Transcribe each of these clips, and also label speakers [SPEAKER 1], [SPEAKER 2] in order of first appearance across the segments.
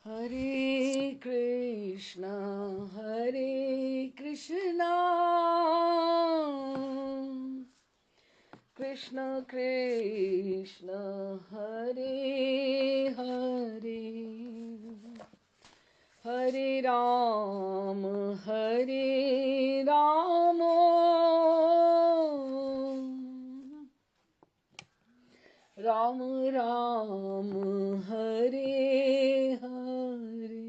[SPEAKER 1] Hare Krishna, Hare Krishna, Krishna Krishna, Hare Hare, Hare Ram, Hare Ram, Ram Ram, Hare Hare,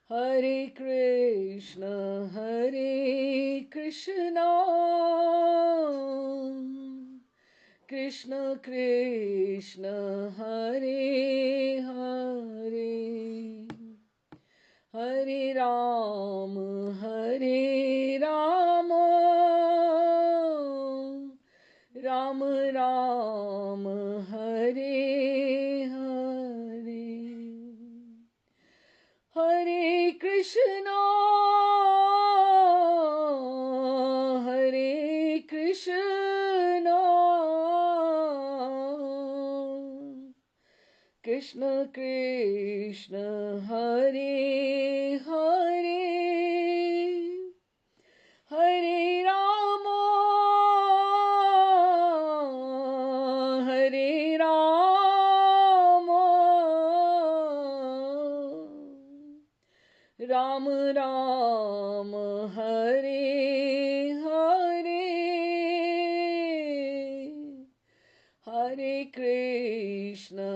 [SPEAKER 1] Hare Krishna, Hare Krishna, Krishna Krishna, Hare Hare, Hare Ram, Hare Ram, Ram Ram, Hare Hare, Hare Krishna, Hare Krishna, Krishna Krishna, Hare Hare, Hare Rama, Hare Rama, Ram Ram, Hare Hare, Hare Krishna,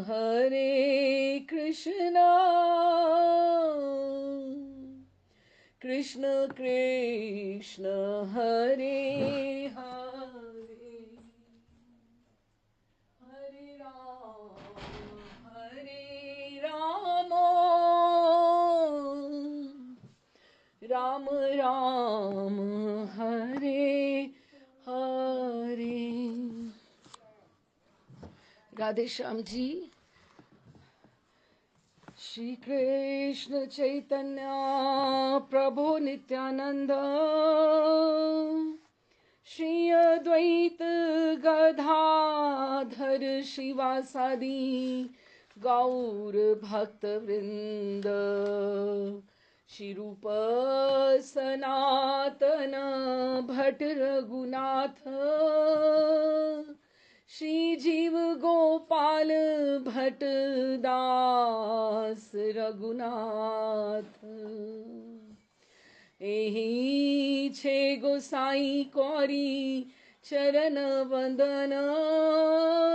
[SPEAKER 1] Hare Krishna, Krishna Krishna, Hare Hare, Hare Ram, Hare Rama, Ram Ram, Hare Hare. Radhe Shyam ji. Shri Krishna Chaitanya प्रभु नित्यानंद, श्री अद्वैत गदाधर शिवासादि गौर भक्त वृंद, श्री रूप सनातन भट्ट रघुनाथ, श्री जीव गोपाल भट्ट दास रघुनाथ, एहि छे गोसाई कौरी चरण वंदन,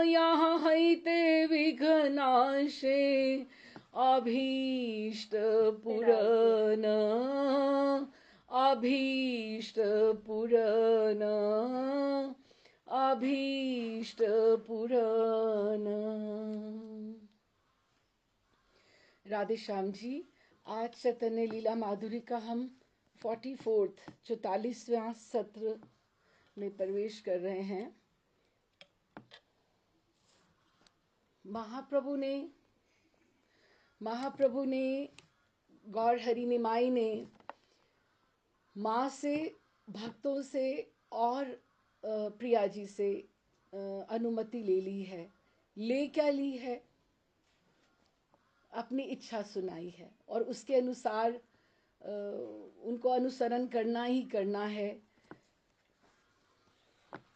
[SPEAKER 1] यहाँ हैते विघ्नाशे अभीष्ट पुरन, अभीष्ट पुरन, अभीष्ट पुरन. राधे श्याम जी. आज चैतन्य लीला माधुरी का हम 44वां सत्र में प्रवेश कर रहे हैं. महाप्रभु ने गौर हरि निमाई ने माँ से, भक्तों से और प्रिया जी से अनुमति ले ली है. ले क्या ली है? अपनी इच्छा सुनाई है और उसके अनुसार उनको अनुसरण करना ही करना है.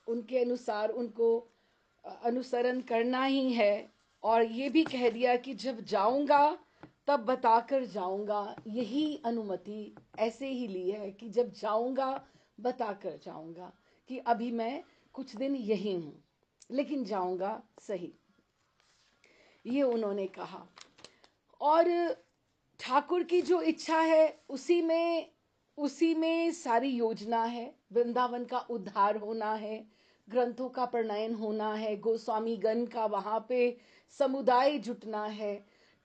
[SPEAKER 1] उनके अनुसार उनको अनुसरण करना ही है. और ये भी कह दिया कि जब जाऊंगा तब बताकर जाऊंगा. यही अनुमति ऐसे ही ली है कि जब जाऊंगा बताकर जाऊंगा, कि अभी मैं कुछ दिन यही हूं लेकिन जाऊंगा सही, ये उन्होंने कहा. और ठाकुर की जो इच्छा है उसी में सारी योजना है. वृंदावन का उद्धार होना है, ग्रंथों का प्रणयन होना है, गोस्वामी गण का वहां पे समुदाय जुटना है,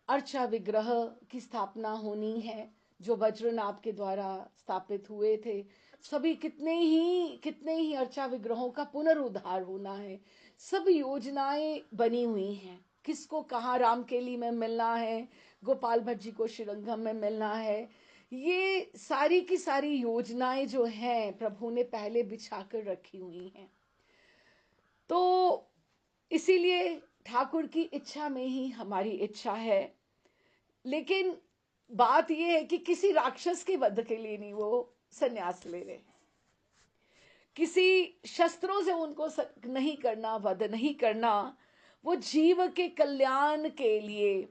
[SPEAKER 1] अर्चा विग्रह की स्थापना होनी है जो वज्रनाभ के द्वारा स्थापित हुए थे. सभी कितने ही अर्चा विग्रहों का पुनरुद्धार होना है. सब योजनाएं बनी हुई हैं. किसको कहाँ रामकेली में मिलना है, गोपाल भट्ट जी को श्रीरंगम में मिलना है. ये सारी की सारी योजनाएं जो हैं प्रभु ने पहले बिछा कर रखी हुई हैं. तो इसीलिए ठाकुर की इच्छा में ही हमारी इच्छा है। लेकिन बात यह है कि किसी राक्षस के वध के लिए नहीं वो संन्यास ले रहे, किसी शस्त्रों से उनको नहीं करना, वध नहीं करना, वो जीव के कल्याण के लिए,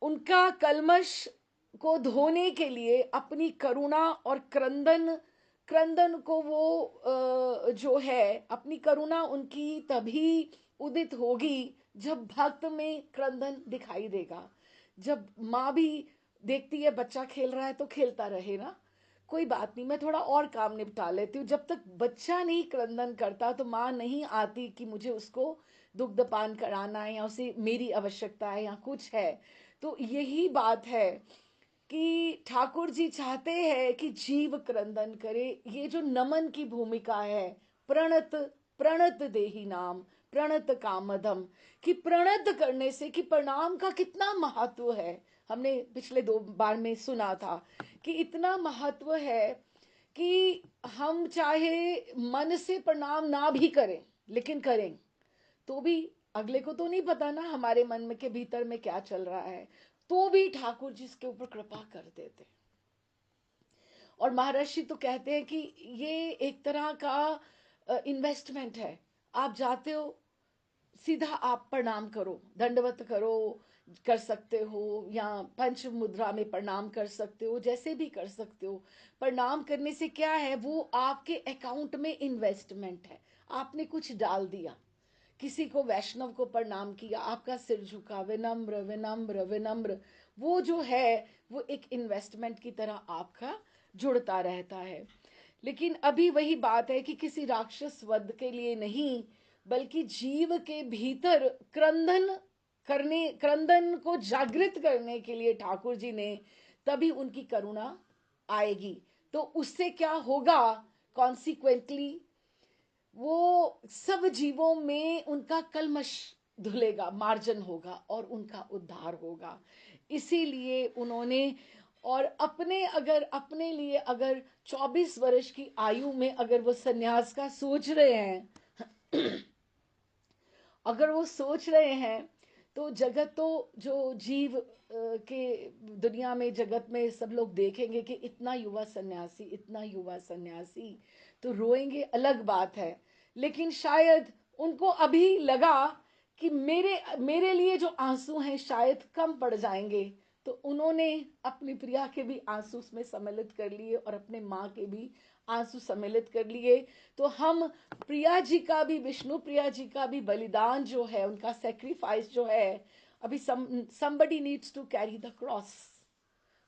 [SPEAKER 1] उनका कल्मश को धोने के लिए अपनी करुणा और क्रंदन क्रंदन को वो जो है अपनी करुणा उनकी तभी उदित होगी जब भक्त में क्रंदन दिखाई देगा। जब माँ भी देखती है बच्चा खेल रहा है तो खेलता रहे ना, कोई बात नहीं, मैं थोड़ा और काम निपटा लेती हूँ। जब तक बच्चा नहीं क्रंदन करता तो माँ नहीं आती कि मुझे उसको दुग्धपान कराना है या उसे मेरी आवश्यकता है या कुछ है। तो यही बात है कि ठाकुर जी चाहते हैं कि जीव क्रंदन करे। ये जो नमन की भूमिका है, प्रणत प्रणत देही नाम प्रणत कामदम, कि प्रणत करने से, कि प्रणाम का कितना महत्व है, हमने पिछले 2 बार में सुना था कि इतना महत्व है कि हम चाहे मन से प्रणाम ना भी करें लेकिन करें तो भी अगले को तो नहीं पता ना हमारे मन में के भीतर में क्या चल रहा है, तो भी ठाकुर जी इसके ऊपर कृपा कर देते। और महर्षि तो कहते हैं कि ये एक तरह का इन्वेस्टमेंट है। आप जाते हो, सीधा आप प्रणाम करो, दंडवत करो, कर सकते हो, या पंच मुद्रा में प्रणाम कर सकते हो, जैसे भी कर सकते हो। प्रणाम करने से क्या है, वो आपके अकाउंट में इन्वेस्टमेंट है, आपने कुछ डाल दिया। किसी को वैष्णव को प्रणाम किया, आपका सिर झुका, विनम्र विनम्र विनम्र, वो जो है वो एक इन्वेस्टमेंट की तरह आपका जुड़ता रहता है। लेकिन अभी वही बात है कि किसी राक्षस वध के लिए नहीं, बल्कि जीव के भीतर क्रंदन को जागृत करने के लिए ठाकुर जी ने, तभी उनकी करुणा आएगी। तो उससे क्या होगा, कॉन्सिक्वेंटली वो सब जीवों में उनका कल्मश धुलेगा, मार्जन होगा और उनका उद्धार होगा। इसीलिए उन्होंने, और अपने लिए अगर 24 वर्ष की आयु में अगर वो सन्यास का सोच रहे हैं अगर वो सोच रहे हैं, तो जगत तो जो जीव के दुनिया में, जगत में सब लोग देखेंगे कि इतना युवा सन्यासी, इतना युवा सन्यासी, तो रोएंगे, अलग बात है। लेकिन शायद उनको अभी लगा कि मेरे मेरे लिए जो आंसू हैं शायद कम पड़ जाएंगे, तो उन्होंने अपनी प्रिया के भी आंसू उसमें सम्मिलित कर लिए और अपने माँ के भी आंसू सम्मिलित कर लिए। तो हम प्रिया जी का भी, विष्णु प्रिया जी का भी बलिदान जो है, उनका सेक्रीफाइस जो है, अभी somebody needs to carry the cross।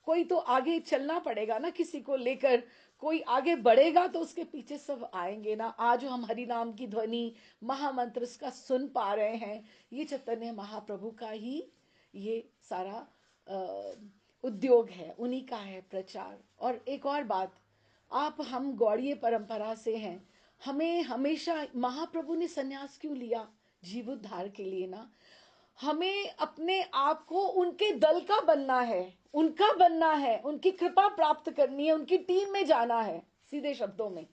[SPEAKER 1] कोई तो आगे चलना पड़ेगा ना, किसी को लेकर कोई आगे बढ़ेगा तो उसके पीछे सब आएंगे ना। आज हम हरि नाम की ध्वनि, महामंत्र का सुन पा रहे हैं, ये चैतन्य महाप्रभु का ही ये सारा उद्योग है, उन्हीं का है प्रचार। और एक और बात, हम गौड़ीय परंपरा से हैं, हमें हमेशा महाप्रभु ने सन्यास क्यों लिया, जीवोद्धार के लिए ना। हमें अपने आप को उनके दल का बनना है, उनका बनना है, उनकी कृपा प्राप्त करनी है, उनकी टीम में जाना है, सीधे शब्दों में।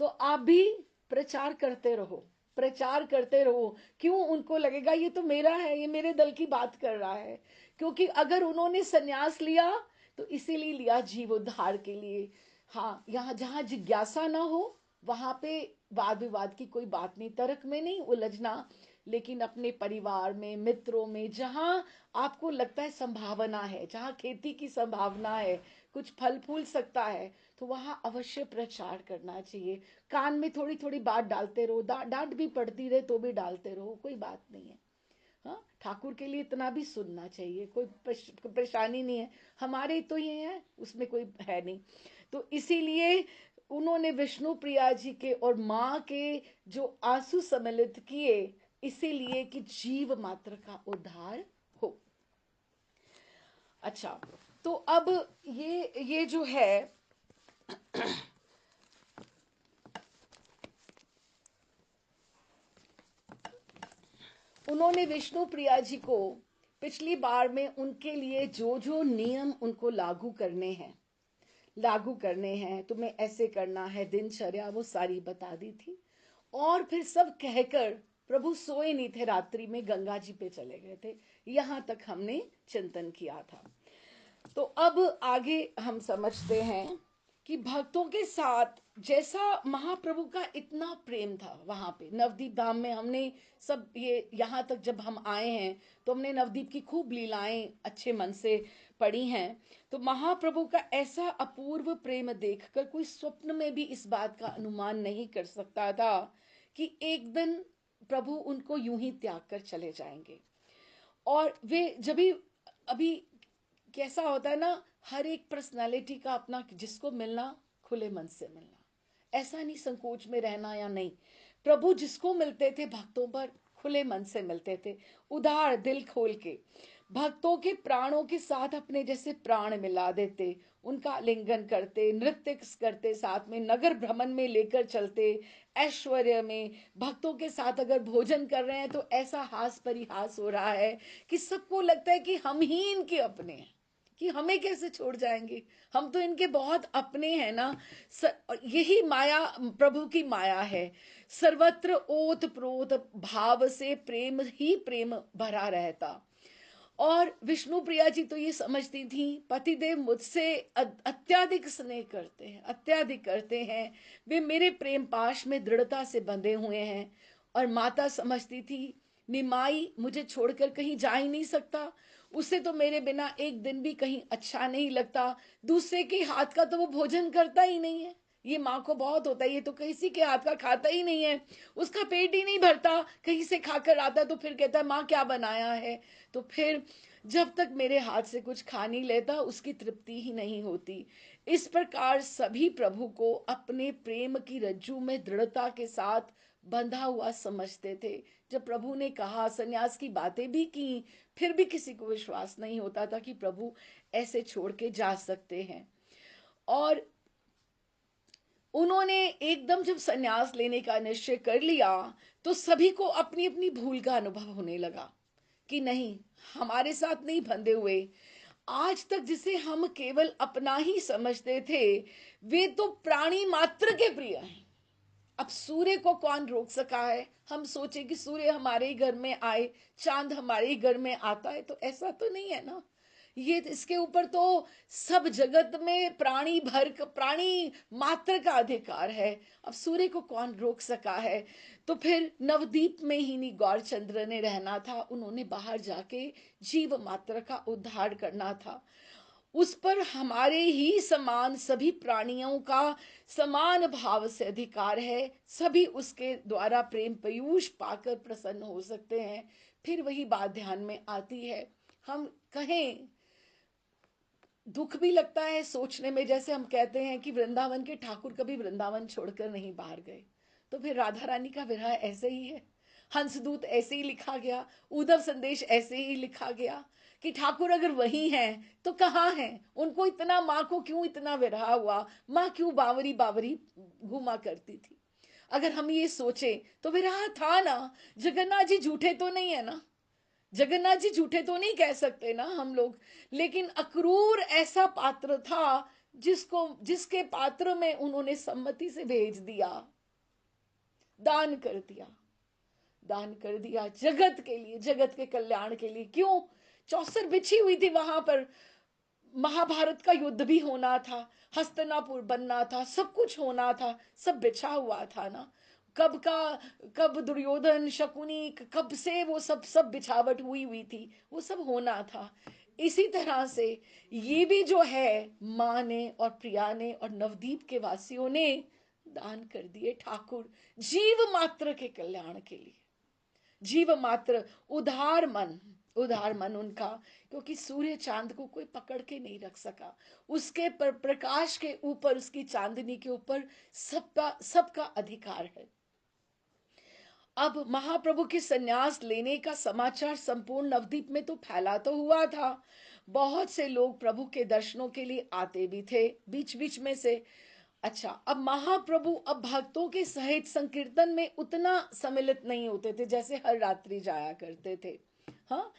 [SPEAKER 1] तो आप भी प्रचार करते रहो, प्रचार करते रहो। क्यों उनको लगेगा ये तो मेरा है, ये मेरे दल की बात कर रहा है? क्योंकि अगर उन्होंने सन्यास लिया तो इसीलिए लिया, जीवोद्धार के लिए। हाँ, यहाँ जहाँ जिज्ञासा ना हो वहां पे वाद विवाद की कोई बात नहीं, तर्क में नहीं उलझना। लेकिन अपने परिवार में, मित्रों में, जहाँ आपको लगता है संभावना है, जहाँ खेती की संभावना है, कुछ फल फूल सकता है, तो वहां अवश्य प्रचार करना चाहिए। कान में थोड़ी थोड़ी बात डालते रहो, डांट भी पड़ती रहे तो भी डालते रहो, कोई बात नहीं है। हाँ, ठाकुर के लिए इतना भी सुनना चाहिए, कोई परेशानी नहीं है। हमारे तो ये है, उसमें कोई है नहीं। तो इसीलिए उन्होंने विष्णु प्रिया जी के और माँ के जो आंसू सम्मिलित किए, इसीलिए कि जीव मात्र का उद्धार हो। अच्छा, तो अब ये जो है उन्होंने विष्णु प्रिया जी को पिछली बार में उनके लिए जो जो नियम उनको लागू करने हैं, तुम्हें ऐसे करना है, दिनचर्या, वो सारी बता दी थी। और फिर सब कहकर प्रभु सोए नहीं थे, रात्रि में गंगा जी पे चले गए थे। यहाँ तक हमने चिंतन किया था। तो अब आगे हम समझते हैं कि भक्तों के साथ जैसा महाप्रभु का इतना प्रेम था वहां पे नवदीप धाम में। हमने सब ये यहाँ तक जब हम आए हैं तो हमने नवदीप की खूब लीलाएं अच्छे मन से पढ़ी हैं। तो महाप्रभु का ऐसा अपूर्व प्रेम देखकर कोई स्वप्न में भी इस बात का अनुमान नहीं कर सकता था कि एक दिन प्रभु उनको यूं ही त्याग कर चले जाएंगे। और वे जब भी अभी कैसा होता है ना, हर एक पर्सनालिटी का अपना, जिसको मिलना खुले मन से मिलना, ऐसा नहीं संकोच में रहना या नहीं। प्रभु जिसको मिलते थे भक्तों पर खुले मन से मिलते थे, उदार दिल खोल के भक्तों के प्राणों के साथ अपने जैसे प्राण मिला देते, उनका आलिंगन करते, नृत्य करते, साथ में नगर भ्रमण में लेकर चलते, ऐश्वर्य में भक्तों के साथ अगर भोजन कर रहे हैं तो ऐसा हास परिहास हो रहा है कि सबको लगता है कि हम ही इनके अपने हैं, कि हमें कैसे छोड़ जाएंगे, हम तो इनके बहुत अपने हैं ना। यही माया, प्रभु की माया है। सर्वत्र ओत प्रोत भाव से प्रेम ही प्रेम भरा रहता। और विष्णु प्रिया जी तो ये समझती थी पतिदेव मुझसे अत्याधिक स्नेह करते हैं, अत्याधिक करते हैं, वे मेरे प्रेम पाश में दृढ़ता से बंधे हुए हैं। और माता समझती थी निमाई मुझे छोड़कर कहीं जा ही नहीं सकता, उसे तो मेरे बिना एक दिन भी कहीं अच्छा नहीं लगता, दूसरे के हाथ का तो वो भोजन करता ही नहीं है। ये माँ को बहुत होता है, ये तो किसी के हाथ का खाता ही नहीं है, उसका पेट ही नहीं भरता, कहीं से खाकर आता तो फिर कहता है माँ क्या बनाया है। तो फिर जब तक मेरे हाथ से कुछ खा नहीं लेता उसकी तृप्ति ही नहीं होती। इस प्रकार सभी प्रभु को अपने प्रेम की रज्जू में दृढ़ता के साथ बंधा हुआ समझते थे। जब प्रभु ने कहा, सन्यास की बातें भी की, फिर भी किसी को विश्वास नहीं होता था कि प्रभु ऐसे छोड़ के जा सकते हैं। और उन्होंने एकदम जब सन्यास लेने का निश्चय कर लिया तो सभी को अपनी अपनी भूल का अनुभव होने लगा कि नहीं, हमारे साथ नहीं बंधे हुए। आज तक जिसे हम केवल अपना ही समझते थे वे तो प्राणी मात्र के प्रिय हैं। अब सूर्य को कौन रोक सका है, हम सोचे कि सूर्य हमारे ही घर में आए, चांद हमारे ही घर में आता है, तो ऐसा तो नहीं है ना। ये इसके ऊपर तो सब जगत में प्राणी मात्र का अधिकार है। अब सूर्य को कौन रोक सका है। तो फिर नवदीप में ही नहीं गौरचंद्र ने रहना था, उन्होंने बाहर जाके जीव मात्र का उद्धार करना था। उस पर हमारे ही समान सभी प्राणियों का समान भाव से अधिकार है, सभी उसके द्वारा प्रेम पयूष पाकर प्रसन्न हो सकते हैं। फिर वही बात ध्यान में आती है, हम कहें दुख भी लगता है सोचने में, जैसे हम कहते हैं कि वृंदावन के ठाकुर कभी वृंदावन छोड़कर नहीं बाहर गए, तो फिर राधा रानी का विरह ऐसे ही है। हंसदूत ऐसे ही लिखा गया, उद्धव संदेश ऐसे ही लिखा गया कि ठाकुर अगर वही हैं तो कहाँ हैं, उनको इतना, माँ को क्यों इतना विरह हुआ, माँ क्यों बावरी बावरी घूमा करती थी। अगर हम ये सोचें तो विरह था ना, जगन्नाथ जी झूठे तो नहीं है ना, जगन्नाथ जी झूठे तो नहीं कह सकते ना हम लोग। लेकिन अक्रूर ऐसा पात्र था जिसके पात्र में उन्होंने सम्मति से भेज दिया, दान कर दिया, दान कर दिया जगत के लिए, जगत के कल्याण के लिए। क्यों, चौसर बिछी हुई थी वहां पर, महाभारत का युद्ध भी होना था, हस्तिनापुर बनना था, सब कुछ होना था, सब बिछा हुआ था ना। कब दुर्योधन शकुनी, कब से वो सब सब बिछावट हुई हुई थी, वो सब होना था। इसी तरह से ये भी जो है, माँ ने और प्रिया ने और नवदीप के वासियों ने दान कर दिए ठाकुर जीव मात्र के कल्याण के लिए। जीव मात्र, उदार मन, उदार मन उनका, क्योंकि सूर्य चांद को कोई पकड़ के नहीं रख सका, उसके प्रकाश के ऊपर, उसकी चांदनी के ऊपर सबका अधिकार है। अब महाप्रभु के सन्यास लेने का समाचार संपूर्ण नवद्वीप में तो फैला तो हुआ था, बहुत से लोग प्रभु के दर्शनों के लिए आते भी थे बीच बीच में से। अच्छा, अब महाप्रभु अब भक्तों के सहित संकीर्तन में उतना सम्मिलित नहीं होते थे जैसे हर रात्रि जाया करते थे। हाँ,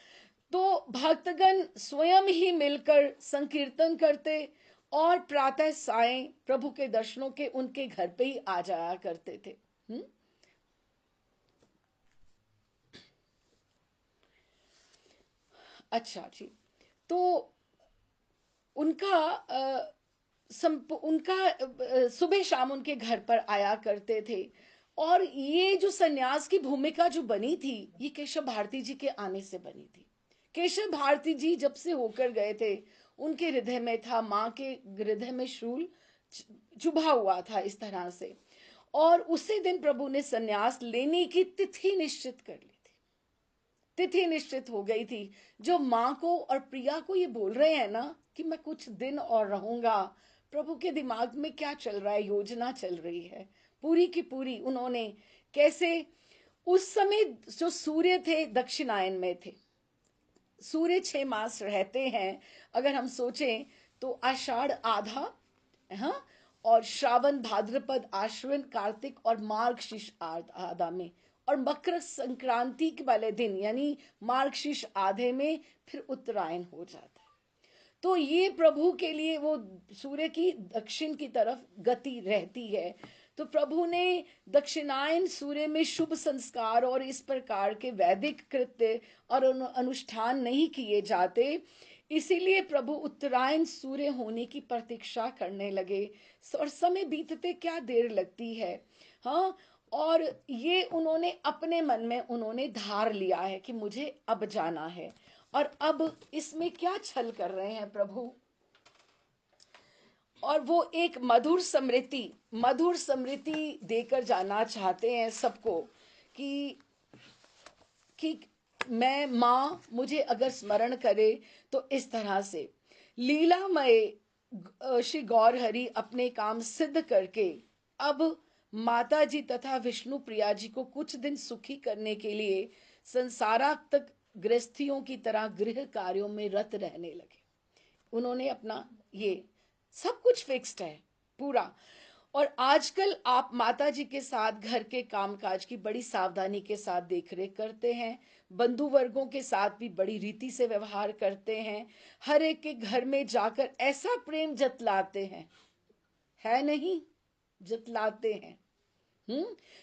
[SPEAKER 1] तो भक्तगण स्वयं ही मिलकर संकीर्तन करते और प्रातः सायं प्रभु के दर्शनों के उनके घर पे ही आ जाया करते थे। अच्छा जी। तो उनका सुबह शाम उनके घर पर आया करते थे। और ये जो सन्यास की भूमिका जो बनी थी, ये केशव भारती जी के आने से बनी थी। केशव भारती जी जब से होकर गए थे, उनके हृदय में था, माँ के हृदय में शूल चुभा हुआ था इस तरह से। और उसी दिन प्रभु ने सन्यास लेने की तिथि निश्चित कर ली थी। तिथि निश्चित हो गई थी। जो माँ को और प्रिया को ये बोल रहे हैं ना कि मैं कुछ दिन और रहूंगा, प्रभु के दिमाग में क्या चल रहा है, योजना चल रही है पूरी की पूरी। उन्होंने कैसे उस समय जो सूर्य थे दक्षिणायन में थे, सूर्य 6 मास रहते हैं। अगर हम सोचें तो आषाढ़ आधा, हाँ, और श्रावण भाद्रपद आश्विन कार्तिक और मार्गशीर्ष आधा में, और मकर संक्रांति के वाले दिन यानी मार्गशीर्ष आधे में फिर उत्तरायण हो जाता है। तो ये प्रभु के लिए वो सूर्य की दक्षिण की तरफ गति रहती है। तो प्रभु ने दक्षिणायन सूर्य में शुभ संस्कार और इस प्रकार के वैदिक कृत्य और अनुष्ठान नहीं किए जाते, इसीलिए प्रभु उत्तरायण सूर्य होने की प्रतीक्षा करने लगे। और समय बीतते क्या देर लगती है, हाँ। और ये उन्होंने अपने मन में उन्होंने धार लिया है कि मुझे अब जाना है। और अब इसमें क्या छल कर रहे हैं प्रभु, और वो एक मधुर स्मृति देकर जाना चाहते हैं सबको कि मैं माँ मुझे अगर स्मरण करे तो इस तरह से लीलामय श्री गौर हरि अपने काम सिद्ध करके अब माता जी तथा विष्णु प्रिया जी को कुछ दिन सुखी करने के लिए संसारात्मक गृहस्थियों की तरह गृह कार्यों में रत रहने लगे। उन्होंने अपना ये सब कुछ फिक्स्ड है पूरा। और आजकल आप माता जी के साथ घर के कामकाज की बड़ी सावधानी के साथ देखरेख करते हैं, बंधु वर्गों के साथ भी बड़ी रीति से व्यवहार करते हैं, हर एक के घर में जाकर ऐसा प्रेम जतलाते हैं, है नहीं, जतलाते हैं,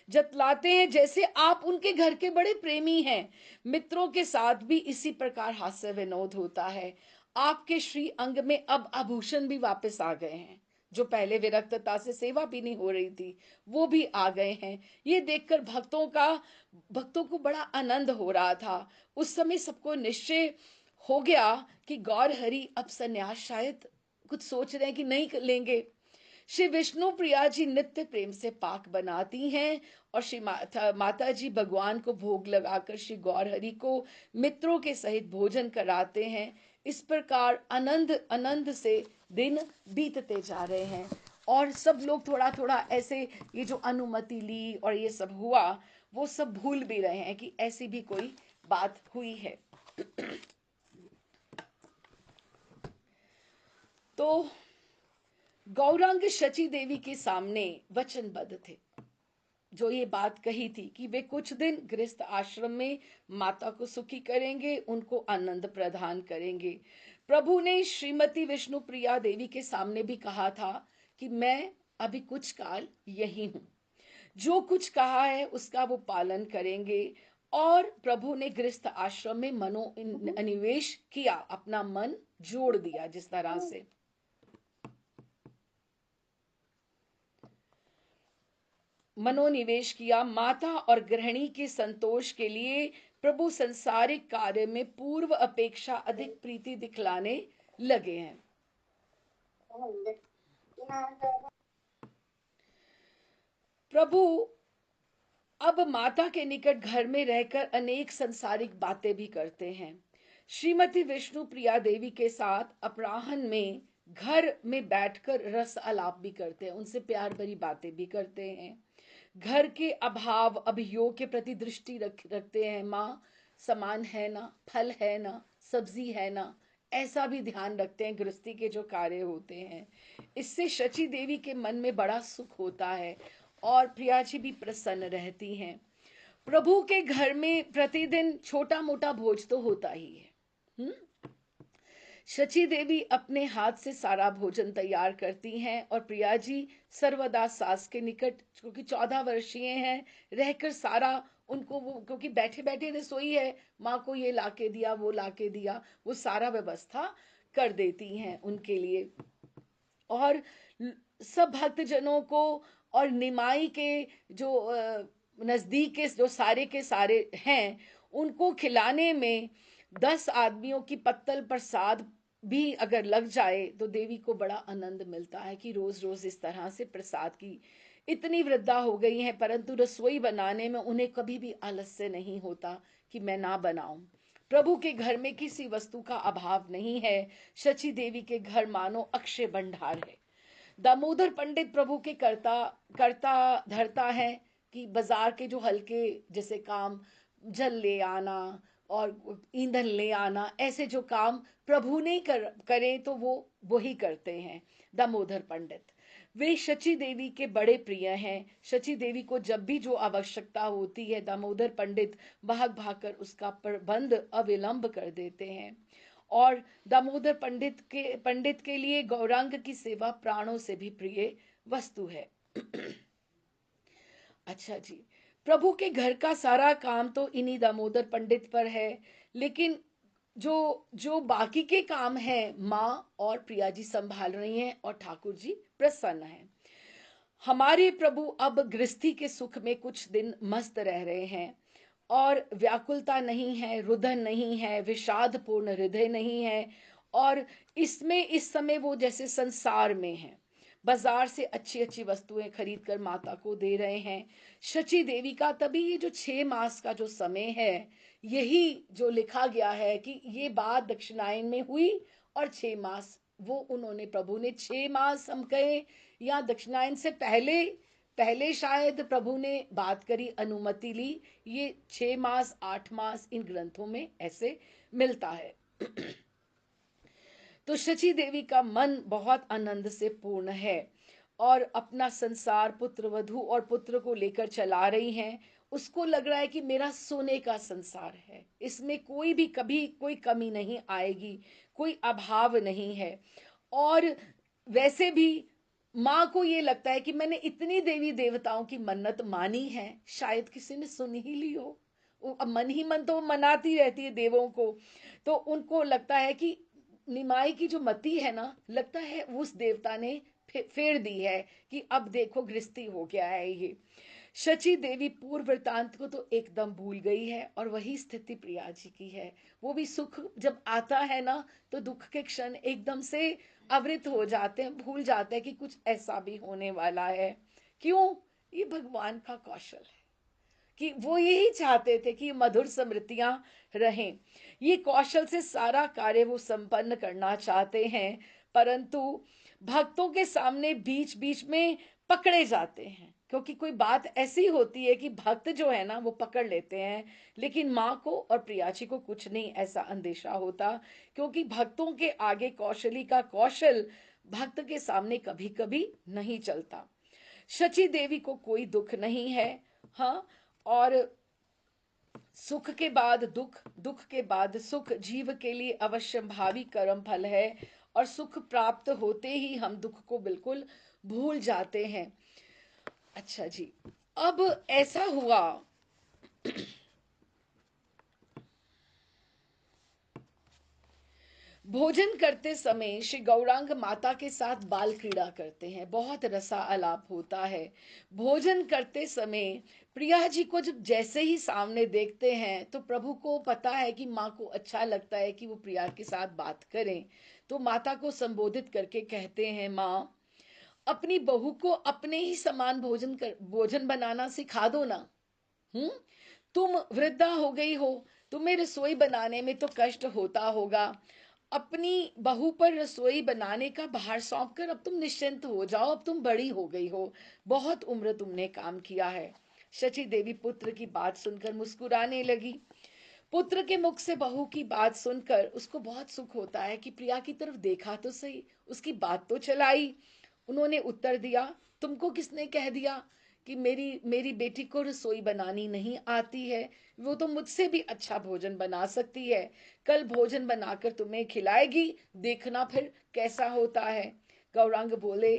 [SPEAKER 1] जतलाते हैं जैसे आप उनके घर के बड़े प्रेमी हैं। मित्रों के साथ भी इसी प्रकार हास्य विनोद होता है। आपके श्री अंग में अब आभूषण भी वापस आ गए हैं, जो पहले विरक्तता से सेवा भी नहीं हो रही थी, वो भी आ गए हैं। ये देखकर भक्तों को बड़ा आनंद हो रहा था। उस समय सबको निश्चय हो गया कि गौर हरि अब संन्यास शायद कुछ सोच रहे हैं कि नहीं लेंगे। श्री विष्णु प्रिया जी नित्य प्रेम से पाक बनाती हैं और श्री माता जी भगवान को भोग लगाकर श्री गौर हरि को मित्रों के सहित भोजन कराते हैं। इस प्रकार आनंद आनंद से दिन बीतते जा रहे हैं। और सब लोग थोड़ा थोड़ा ऐसे ये जो अनुमति ली और ये सब हुआ, वो सब भूल भी रहे हैं कि ऐसी भी कोई बात हुई है। तो गौरांग शची देवी के सामने वचनबद्ध थे, जो ये बात कही थी कि वे कुछ दिन गृहस्थ आश्रम में माता को सुखी करेंगे, उनको आनंद प्रदान करेंगे। प्रभु ने श्रीमती विष्णु प्रिया देवी के सामने भी कहा था कि मैं अभी कुछ काल यही हूं, जो कुछ कहा है उसका वो पालन करेंगे। और प्रभु ने गृहस्थ आश्रम में अनिवेश किया, अपना मन जोड़ दिया। जिस तरह से मनोनिवेश किया, माता और गृहिणी के संतोष के लिए प्रभु संसारिक कार्य में पूर्व अपेक्षा अधिक प्रीति दिखलाने लगे हैं। प्रभु अब माता के निकट घर में रहकर अनेक संसारिक बातें भी करते हैं। श्रीमती विष्णु प्रिया देवी के साथ अपराह्न में घर में बैठकर रस आलाप भी करते हैं, उनसे प्यार भरी बातें भी करते हैं। घर के अभाव अभियोग के प्रति दृष्टि रखते हैं। माँ सामान है ना, फल है ना, सब्जी है ना, ऐसा भी ध्यान रखते हैं गृहस्थी के जो कार्य होते हैं। इससे शची देवी के मन में बड़ा सुख होता है और प्रिया जी भी प्रसन्न रहती हैं। प्रभु के घर में प्रतिदिन छोटा मोटा भोज तो होता ही है। शची देवी अपने हाथ से सारा भोजन तैयार करती हैं और प्रिया जी सर्वदा सास के निकट, क्योंकि 14 वर्षीय हैं, रहकर सारा उनको वो, क्योंकि बैठे बैठे रसोई है, माँ को ये लाके दिया, वो लाके दिया, वो सारा व्यवस्था कर देती हैं उनके लिए। और सब भक्तजनों को और निमाई के जो नजदीक के सारे हैं, उनको खिलाने में 10 आदमियों की पत्तल प्रसाद भी अगर लग जाए तो देवी को बड़ा आनंद मिलता है कि रोज रोज इस तरह से प्रसाद की। इतनी वृद्धा हो गई हैं, परंतु रसोई बनाने में उन्हें कभी भी आलस्य नहीं होता कि मैं ना बनाऊं। प्रभु के घर में किसी वस्तु का अभाव नहीं है। शची देवी के घर मानो अक्षय भंडार है। दामोदर पंडित प्रभु के करता करता धरता है कि बाजार के जो हल्के जैसे काम, जल ले आना और ईंधन ले आना, ऐसे जो काम प्रभु नहीं करें तो वो वही करते हैं दामोदर पंडित। वे शची देवी के बड़े प्रिय हैं। शची देवी को जब भी जो आवश्यकता होती है, दामोदर पंडित भाग भाग कर उसका प्रबंध अविलंब कर देते हैं। और दामोदर पंडित के लिए गौरांग की सेवा प्राणों से भी प्रिय वस्तु है। अच्छा जी, प्रभु के घर का सारा काम तो इन्हीं दामोदर पंडित पर है, लेकिन जो जो बाकी के काम हैं माँ और प्रिया जी संभाल रही हैं और ठाकुर जी प्रसन्न हैं। हमारे प्रभु अब गृहस्थी के सुख में कुछ दिन मस्त रह रहे हैं, और व्याकुलता नहीं है, रुदन नहीं है, विषाद पूर्ण हृदय नहीं है। और इसमें इस समय वो जैसे संसार में है, बाजार से अच्छी अच्छी वस्तुएं खरीद कर माता को दे रहे हैं। शची देवी का तभी ये जो 6 मास का जो समय है, यही जो लिखा गया है कि ये बात दक्षिणायन में हुई, और 6 मास वो उन्होंने, प्रभु ने 6 मास हम कहें या दक्षिणायन से पहले पहले शायद प्रभु ने बात करी, अनुमति ली। ये 6 मास 8 मास इन ग्रंथों में ऐसे मिलता है। तो शची देवी का मन बहुत आनंद से पूर्ण है और अपना संसार पुत्र वधु और पुत्र को लेकर चला रही हैं। उसको लग रहा है कि मेरा सोने का संसार है, इसमें कोई भी कभी कोई कमी नहीं आएगी, कोई अभाव नहीं है। और वैसे भी माँ को ये लगता है कि मैंने इतनी देवी देवताओं की मन्नत मानी है, शायद किसी ने सुन ही ली हो। अब मन ही मन तो वो मनाती रहती है देवों को, तो उनको लगता है कि निमाई की जो मति है ना, लगता है उस देवता ने फेर दी है कि अब देखो गृहस्थी हो गया है ये। शची देवी पूर्व वृतांत को तो एकदम भूल गई है, और वही स्थिति प्रिया जी की है। वो भी सुख जब आता है ना, तो दुख के क्षण एकदम से अवृत हो जाते हैं, भूल जाते हैं कि कुछ ऐसा भी होने वाला है। क्यों? ये भगवान का कौशल है कि वो यही चाहते थे कि मधुर स्मृतियां रहें। ये कौशल से सारा कार्य वो संपन्न करना चाहते हैं, परंतु भक्तों के सामने बीच बीच में पकड़े जाते हैं, क्योंकि कोई बात ऐसी होती है कि भक्त जो है ना वो पकड़ लेते हैं। लेकिन माँ को और प्रियाची को कुछ नहीं ऐसा अंदेशा होता, क्योंकि भक्तों के आगे कौशली का कौशल भक्त के सामने कभी कभी नहीं चलता। शची देवी को कोई दुख नहीं है। हाँ, और सुख के बाद दुख, दुख के बाद सुख जीव के लिए अवश्य भावी कर्म फल है, और सुख प्राप्त होते ही हम दुख को बिल्कुल भूल जाते हैं। अच्छा जी, अब ऐसा हुआ भोजन करते समय श्री गौरांग माता के साथ बाल क्रीड़ा करते हैं, बहुत रसा आलाप होता है। भोजन करते समय प्रिया जी को जब जैसे ही सामने देखते हैं, तो प्रभु को पता है कि माँ को अच्छा लगता है कि वो प्रिया के साथ बात करें, तो माता को संबोधित करके कहते हैं, माँ अपनी बहू को अपने ही समान भोजन बनाना सिखा दो ना। हम्म, तुम वृद्धा हो गई हो, तुम्हें रसोई बनाने में तो कष्ट होता होगा। अपनी बहू पर रसोई बनाने का भार सौंप कर अब तुम निश्चिंत हो जाओ, अब तुम बड़ी हो गई हो, बहुत उम्र तुमने काम किया है। शची देवी पुत्र की बात सुनकर मुस्कुराने लगी। पुत्र के मुख से बहू की बात सुनकर उसको बहुत सुख होता है कि प्रिया की तरफ देखा तो सही, उसकी बात तो चलाई। उन्होंने उत्तर दिया, तुमको किसने कह दिया कि मेरी मेरी बेटी को रसोई बनानी नहीं आती है? वो तो मुझसे भी अच्छा भोजन बना सकती है। कल भोजन बनाकर तुम्हें खिलाएगी, देखना फिर कैसा होता है। गौरांग बोले,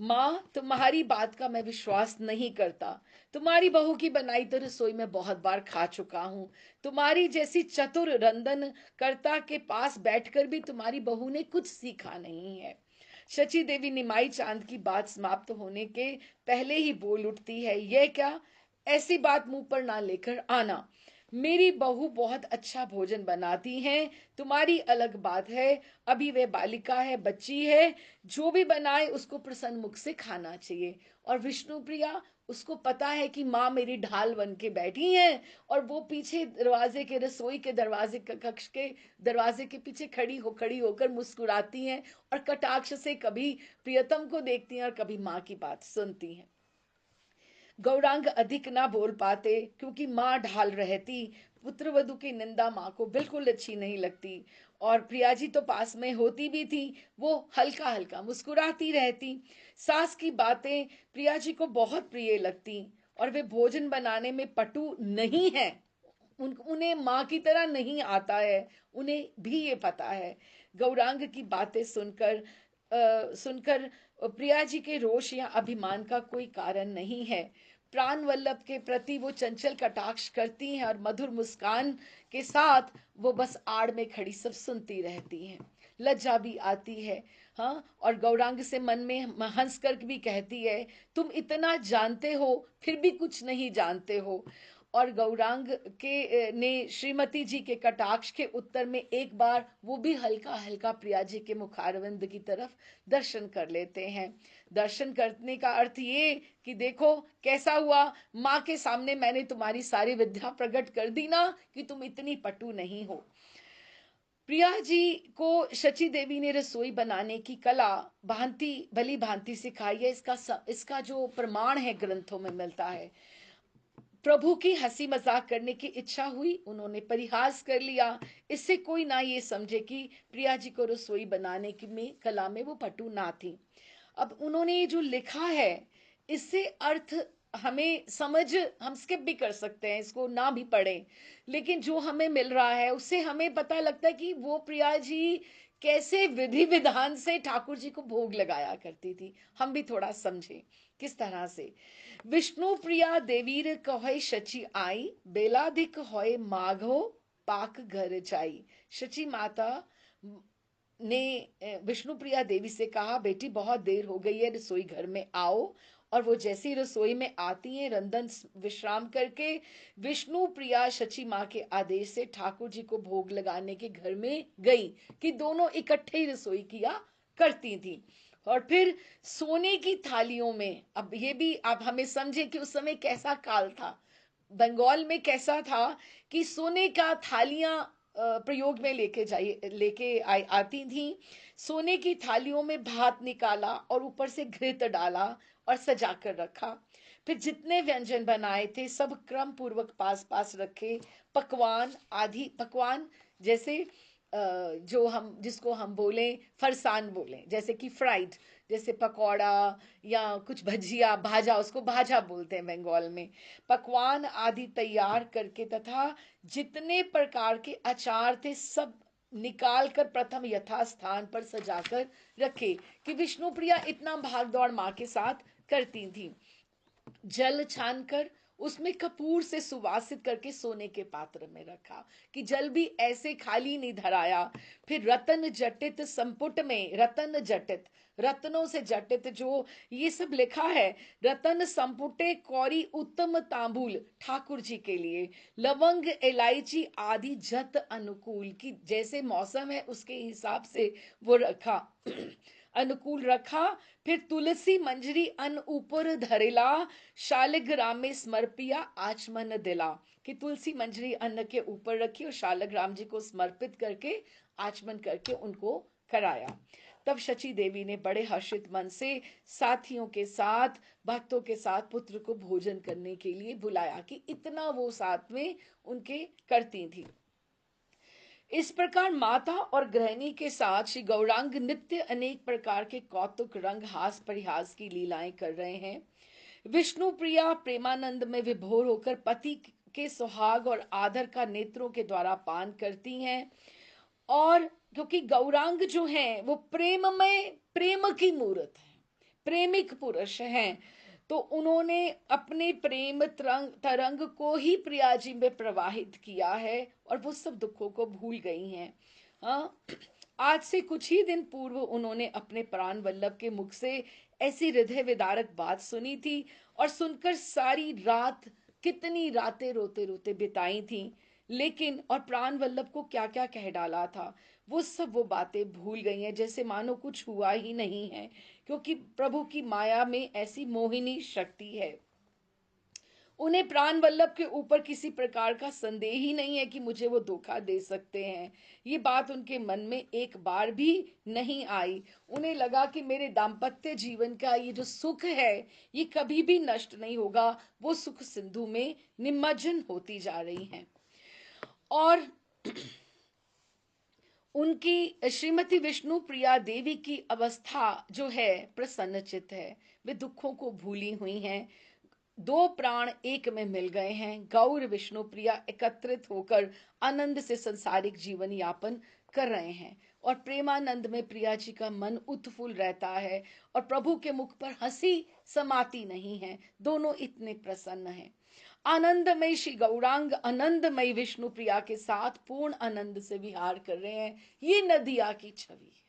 [SPEAKER 1] माँ, तुम्हारी बात का मैं विश्वास नहीं करता। तुम्हारी बहू की बनाई तो रसोई में बहुत बार खा चुका हूँ। तुम्हारी जैसी चतुर रंधन कर्ता के पास बैठकर भी तुम्हारी बहू ने कुछ सीखा नहीं है। शची देवी निमाई चांद की बात समाप्त होने के पहले ही बोल उठती है, यह क्या, ऐसी बात मुंह पर ना लेकर आना। मेरी बहू बहुत अच्छा भोजन बनाती हैं, तुम्हारी अलग बात है। अभी वह बालिका है, बच्ची है, जो भी बनाए उसको प्रसन्न मुख से खाना चाहिए। और विष्णु प्रिया, उसको पता है कि माँ मेरी ढाल बन के बैठी है, और वो पीछे दरवाजे के, रसोई के दरवाजे, कक्ष के दरवाजे के पीछे खड़ी होकर मुस्कुराती हैं, और कटाक्ष से कभी प्रियतम को देखती हैं और कभी माँ की बात सुनती हैं। गौरांग अधिक ना बोल पाते, क्योंकि माँ ढाल रहती। पुत्रवधु की निंदा माँ को बिल्कुल अच्छी नहीं लगती। और प्रिया जी तो पास में होती भी थी, वो हल्का हल्का मुस्कुराती रहती। सास की बातें प्रिया जी को बहुत प्रिय लगती, और वे भोजन बनाने में पटु नहीं है। उन्हें माँ की तरह नहीं आता है, उन्हें भी ये पता है। गौरांग की बातें सुनकर प्रिया जी के रोष या अभिमान का कोई कारण नहीं है। प्राण वल्लभ के प्रति वो चंचल कटाक्ष करती हैं, और मधुर मुस्कान के साथ वो बस आड़ में खड़ी सब सुनती रहती हैं। लज्जा भी आती है। हाँ, और गौरांग से मन में हंस कर भी कहती है, तुम इतना जानते हो फिर भी कुछ नहीं जानते हो। और गौरांग के ने श्रीमती जी के कटाक्ष के उत्तर में एक बार वो भी हल्का हल्का प्रिया जी के मुखारविंद की तरफ दर्शन कर लेते हैं। दर्शन करने का अर्थ ये कि देखो कैसा हुआ, माँ के सामने मैंने तुम्हारी सारी विद्या प्रकट कर दी ना, कि तुम इतनी पटु नहीं हो। प्रिया जी को शची देवी ने रसोई बनाने की कला भांति भली भांति सिखाई है। इसका जो प्रमाण है ग्रंथों में मिलता है। प्रभु की हंसी मजाक करने की इच्छा हुई, उन्होंने परिहास कर लिया। इससे कोई ना ये समझे कि प्रिया जी को रसोई बनाने की कला में वो पटु ना थी। अब उन्होंने ये जो लिखा है, इससे अर्थ हमें समझ, हम स्किप भी कर सकते हैं, इसको ना भी पढ़ें, लेकिन जो हमें मिल रहा है उससे हमें पता लगता है कि वो प्रिया जी कैसे विधि विधान से ठाकुर जी को भोग लगाया करती थी। हम भी थोड़ा समझें किस तरह से। विष्णु प्रिया देवीर कहे शची आई, बेलाधिक होए माघो पाक घर जाई। शची माता ने विष्णु प्रिया देवी से कहा, बेटी बहुत देर हो गई है, रसोई घर में आओ। और वो जैसी रसोई में आती हैं, रंधन विश्राम करके, विष्णु प्रिया शची माँ के आदेश से ठाकुर जी को भोग लगाने के घर में गई, कि दोनों इकट्ठे ही रसोई किया करती थी। और फिर सोने की थालियों में, अब ये भी आप हमें समझे कि उस समय कैसा काल था, बंगाल में कैसा था, कि सोने का थालियां प्रयोग में आती थी। सोने की थालियों में भात निकाला और ऊपर से घृत डाला और सजा कर रखा। फिर जितने व्यंजन बनाए थे सब क्रम पूर्वक पास पास रखे। पकवान आदि पकवान, जैसे जो हम जिसको हम बोले फरसान बोले, जैसे कि फ्राइड, जैसे पकौड़ा या कुछ भजिया, भाजा, उसको भाजा बोलते हैं बंगाल में। पकवान आदि तैयार करके तथा जितने प्रकार के अचार थे सब निकाल कर प्रथम यथास्थान पर सजाकर रखे, कि विष्णु प्रिया इतना भाग दौड़ माँ के साथ करती थी। जल छान कर उसमें कपूर से सुवासित करके सोने के पात्र में रखा, कि जल भी ऐसे खाली नहीं धराया। फिर रतन जटित संपुट में, रतन जटित, रत्नों से जटित जो ये सब लिखा है, रतन संपुटे कौरी उत्तम तांबूल ठाकुर जी के लिए, लवंग इलायची आदि जत अनुकूल, की जैसे मौसम है उसके हिसाब से वो रखा, अनुकूल रखा। फिर तुलसी मंजरी अन ऊपर धरेला, शालिग्राम में समर्पिया आचमन दिला, कि तुलसी मंजरी अन्न के ऊपर रखी और शालिग्राम जी को समर्पित करके आचमन करके उनको कराया। तब शची देवी ने बड़े हर्षित मन से साथियों के साथ, भक्तों के साथ पुत्र को भोजन करने के लिए बुलाया, कि इतना वो साथ में उनके करती थी। इस प्रकार माता और गृहिणी के साथ श्री गौरांग नित्य अनेक प्रकार के कौतुक रंग हास परिहास की लीलाएं कर रहे हैं। विष्णु प्रिया प्रेमानंद में विभोर होकर पति के सुहाग और आदर का नेत्रों के द्वारा पान करती हैं। और क्योंकि गौरांग जो है वो प्रेम में, प्रेम की मूर्त है, प्रेमिक पुरुष हैं, तो उन्होंने अपने प्रेम तरंग को ही प्रिया जी में प्रवाहित किया है और वो सब दुखों को भूल गई हैं। हाँ, आज से कुछ ही दिन पूर्व उन्होंने अपने प्राण वल्लभ के मुख से ऐसी हृदय विदारक बात सुनी थी और सुनकर सारी रात, कितनी रातें रोते रोते बिताई थी। लेकिन और प्राण वल्लभ को क्या क्या कह डाला था, वो सब वो बातें भूल गई हैं, जैसे मानो कुछ हुआ ही नहीं है। क्योंकि प्रभु की माया में ऐसी मोहिनी शक्ति है। उन्हें प्राण वल्लभ के ऊपर किसी प्रकार का संदेह ही नहीं है कि मुझे वो धोखा दे सकते हैं। ये बात उनके मन में एक बार भी नहीं आई। उन्हें लगा कि मेरे दाम्पत्य जीवन का ये जो सुख है, ये कभी भी नष्ट नहीं होगा। वो सुख सिंधु में निमज्जन होती जा रही हैं। और उनकी श्रीमती विष्णु प्रिया देवी की अवस्था जो है प्रसन्नचित है। वे दुखों को भूली हुई हैं। दो प्राण एक में मिल गए हैं। गौर विष्णु प्रिया एकत्रित होकर आनंद से संसारिक जीवन यापन कर रहे हैं और प्रेमानंद में प्रिया जी का मन उत्फुल्ल रहता है और प्रभु के मुख पर हंसी समाती नहीं है। दोनों इतने प्रसन्न हैं। आनंदमय श्री गौरांग आनंदमय विष्णु प्रिया के साथ पूर्ण आनंद से विहार कर रहे हैं। ये नदिया की छवि है।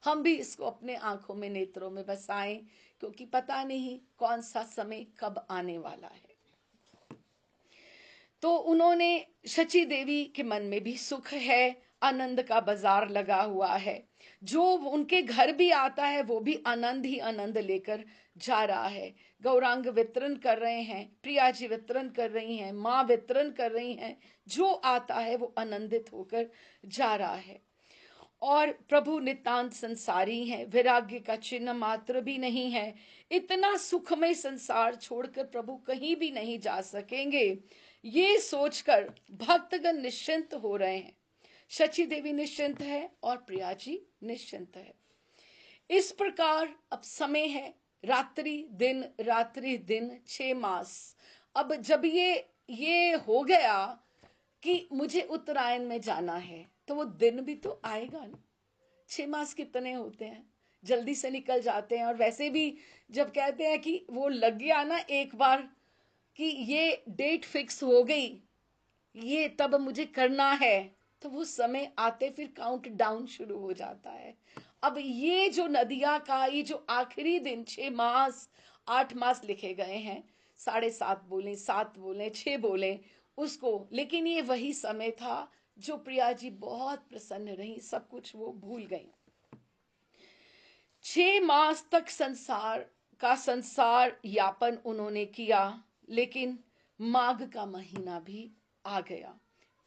[SPEAKER 1] हम भी इसको अपने आंखों में, नेत्रों में बसाएं, क्योंकि पता नहीं कौन सा समय कब आने वाला है। तो उन्होंने, शची देवी के मन में भी सुख है, आनंद का बाजार लगा हुआ है। जो उनके घर भी आता है वो भी आनंद ही आनंद लेकर जा रहा है। गौरांग वितरण कर रहे हैं, प्रिया जी वितरण कर रही हैं, माँ वितरण कर रही हैं। जो आता है वो आनंदित होकर जा रहा है। और प्रभु नितांत संसारी हैं, वैराग्य का चिन्ह मात्र भी नहीं है। इतना सुखमय संसार छोड़कर प्रभु कहीं भी नहीं जा सकेंगे, ये सोचकर भक्तगण निश्चिंत हो रहे हैं। शची देवी निश्चिंत है और प्रिया जी निश्चिंत है। इस प्रकार अब समय है, रात्रि दिन 6 मास। अब जब ये हो गया कि मुझे उत्तरायण में जाना है, तो वो दिन भी तो आएगा ना। 6 मास कितने होते हैं, जल्दी से निकल जाते हैं। और वैसे भी जब कहते हैं कि वो लग गया ना एक बार कि ये डेट फिक्स हो गई, ये तब मुझे करना है, तो वो समय आते फिर काउंट डाउन शुरू हो जाता है। अब ये जो नदिया का ये जो आखिरी दिन, 6 मास 8 मास लिखे गए हैं, 7.5 बोले, 7 बोले, 6 बोले उसको, लेकिन ये वही समय था जो प्रिया जी बहुत प्रसन्न रही, सब कुछ वो भूल गई। 6 मास तक संसार यापन उन्होंने किया। लेकिन माघ का महीना भी आ गया।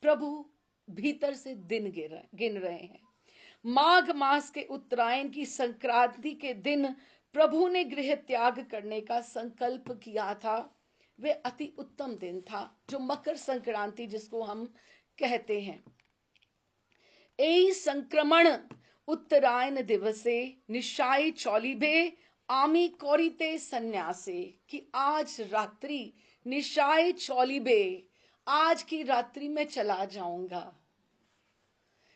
[SPEAKER 1] प्रभु भीतर से दिन गिन रहे हैं। माघ मास के उत्तरायण की संक्रांति के दिन प्रभु ने गृह त्याग करने का संकल्प किया था। वे अति उत्तम दिन था, जो मकर संक्रांति जिसको हम कहते हैं। ए संक्रमण उत्तरायण दिवसे निशाई चौलिबे आमी कौरिते सन्यासे, कि आज रात्रि निशाई चौलिबे, आज की रात्रि में चला जाऊंगा।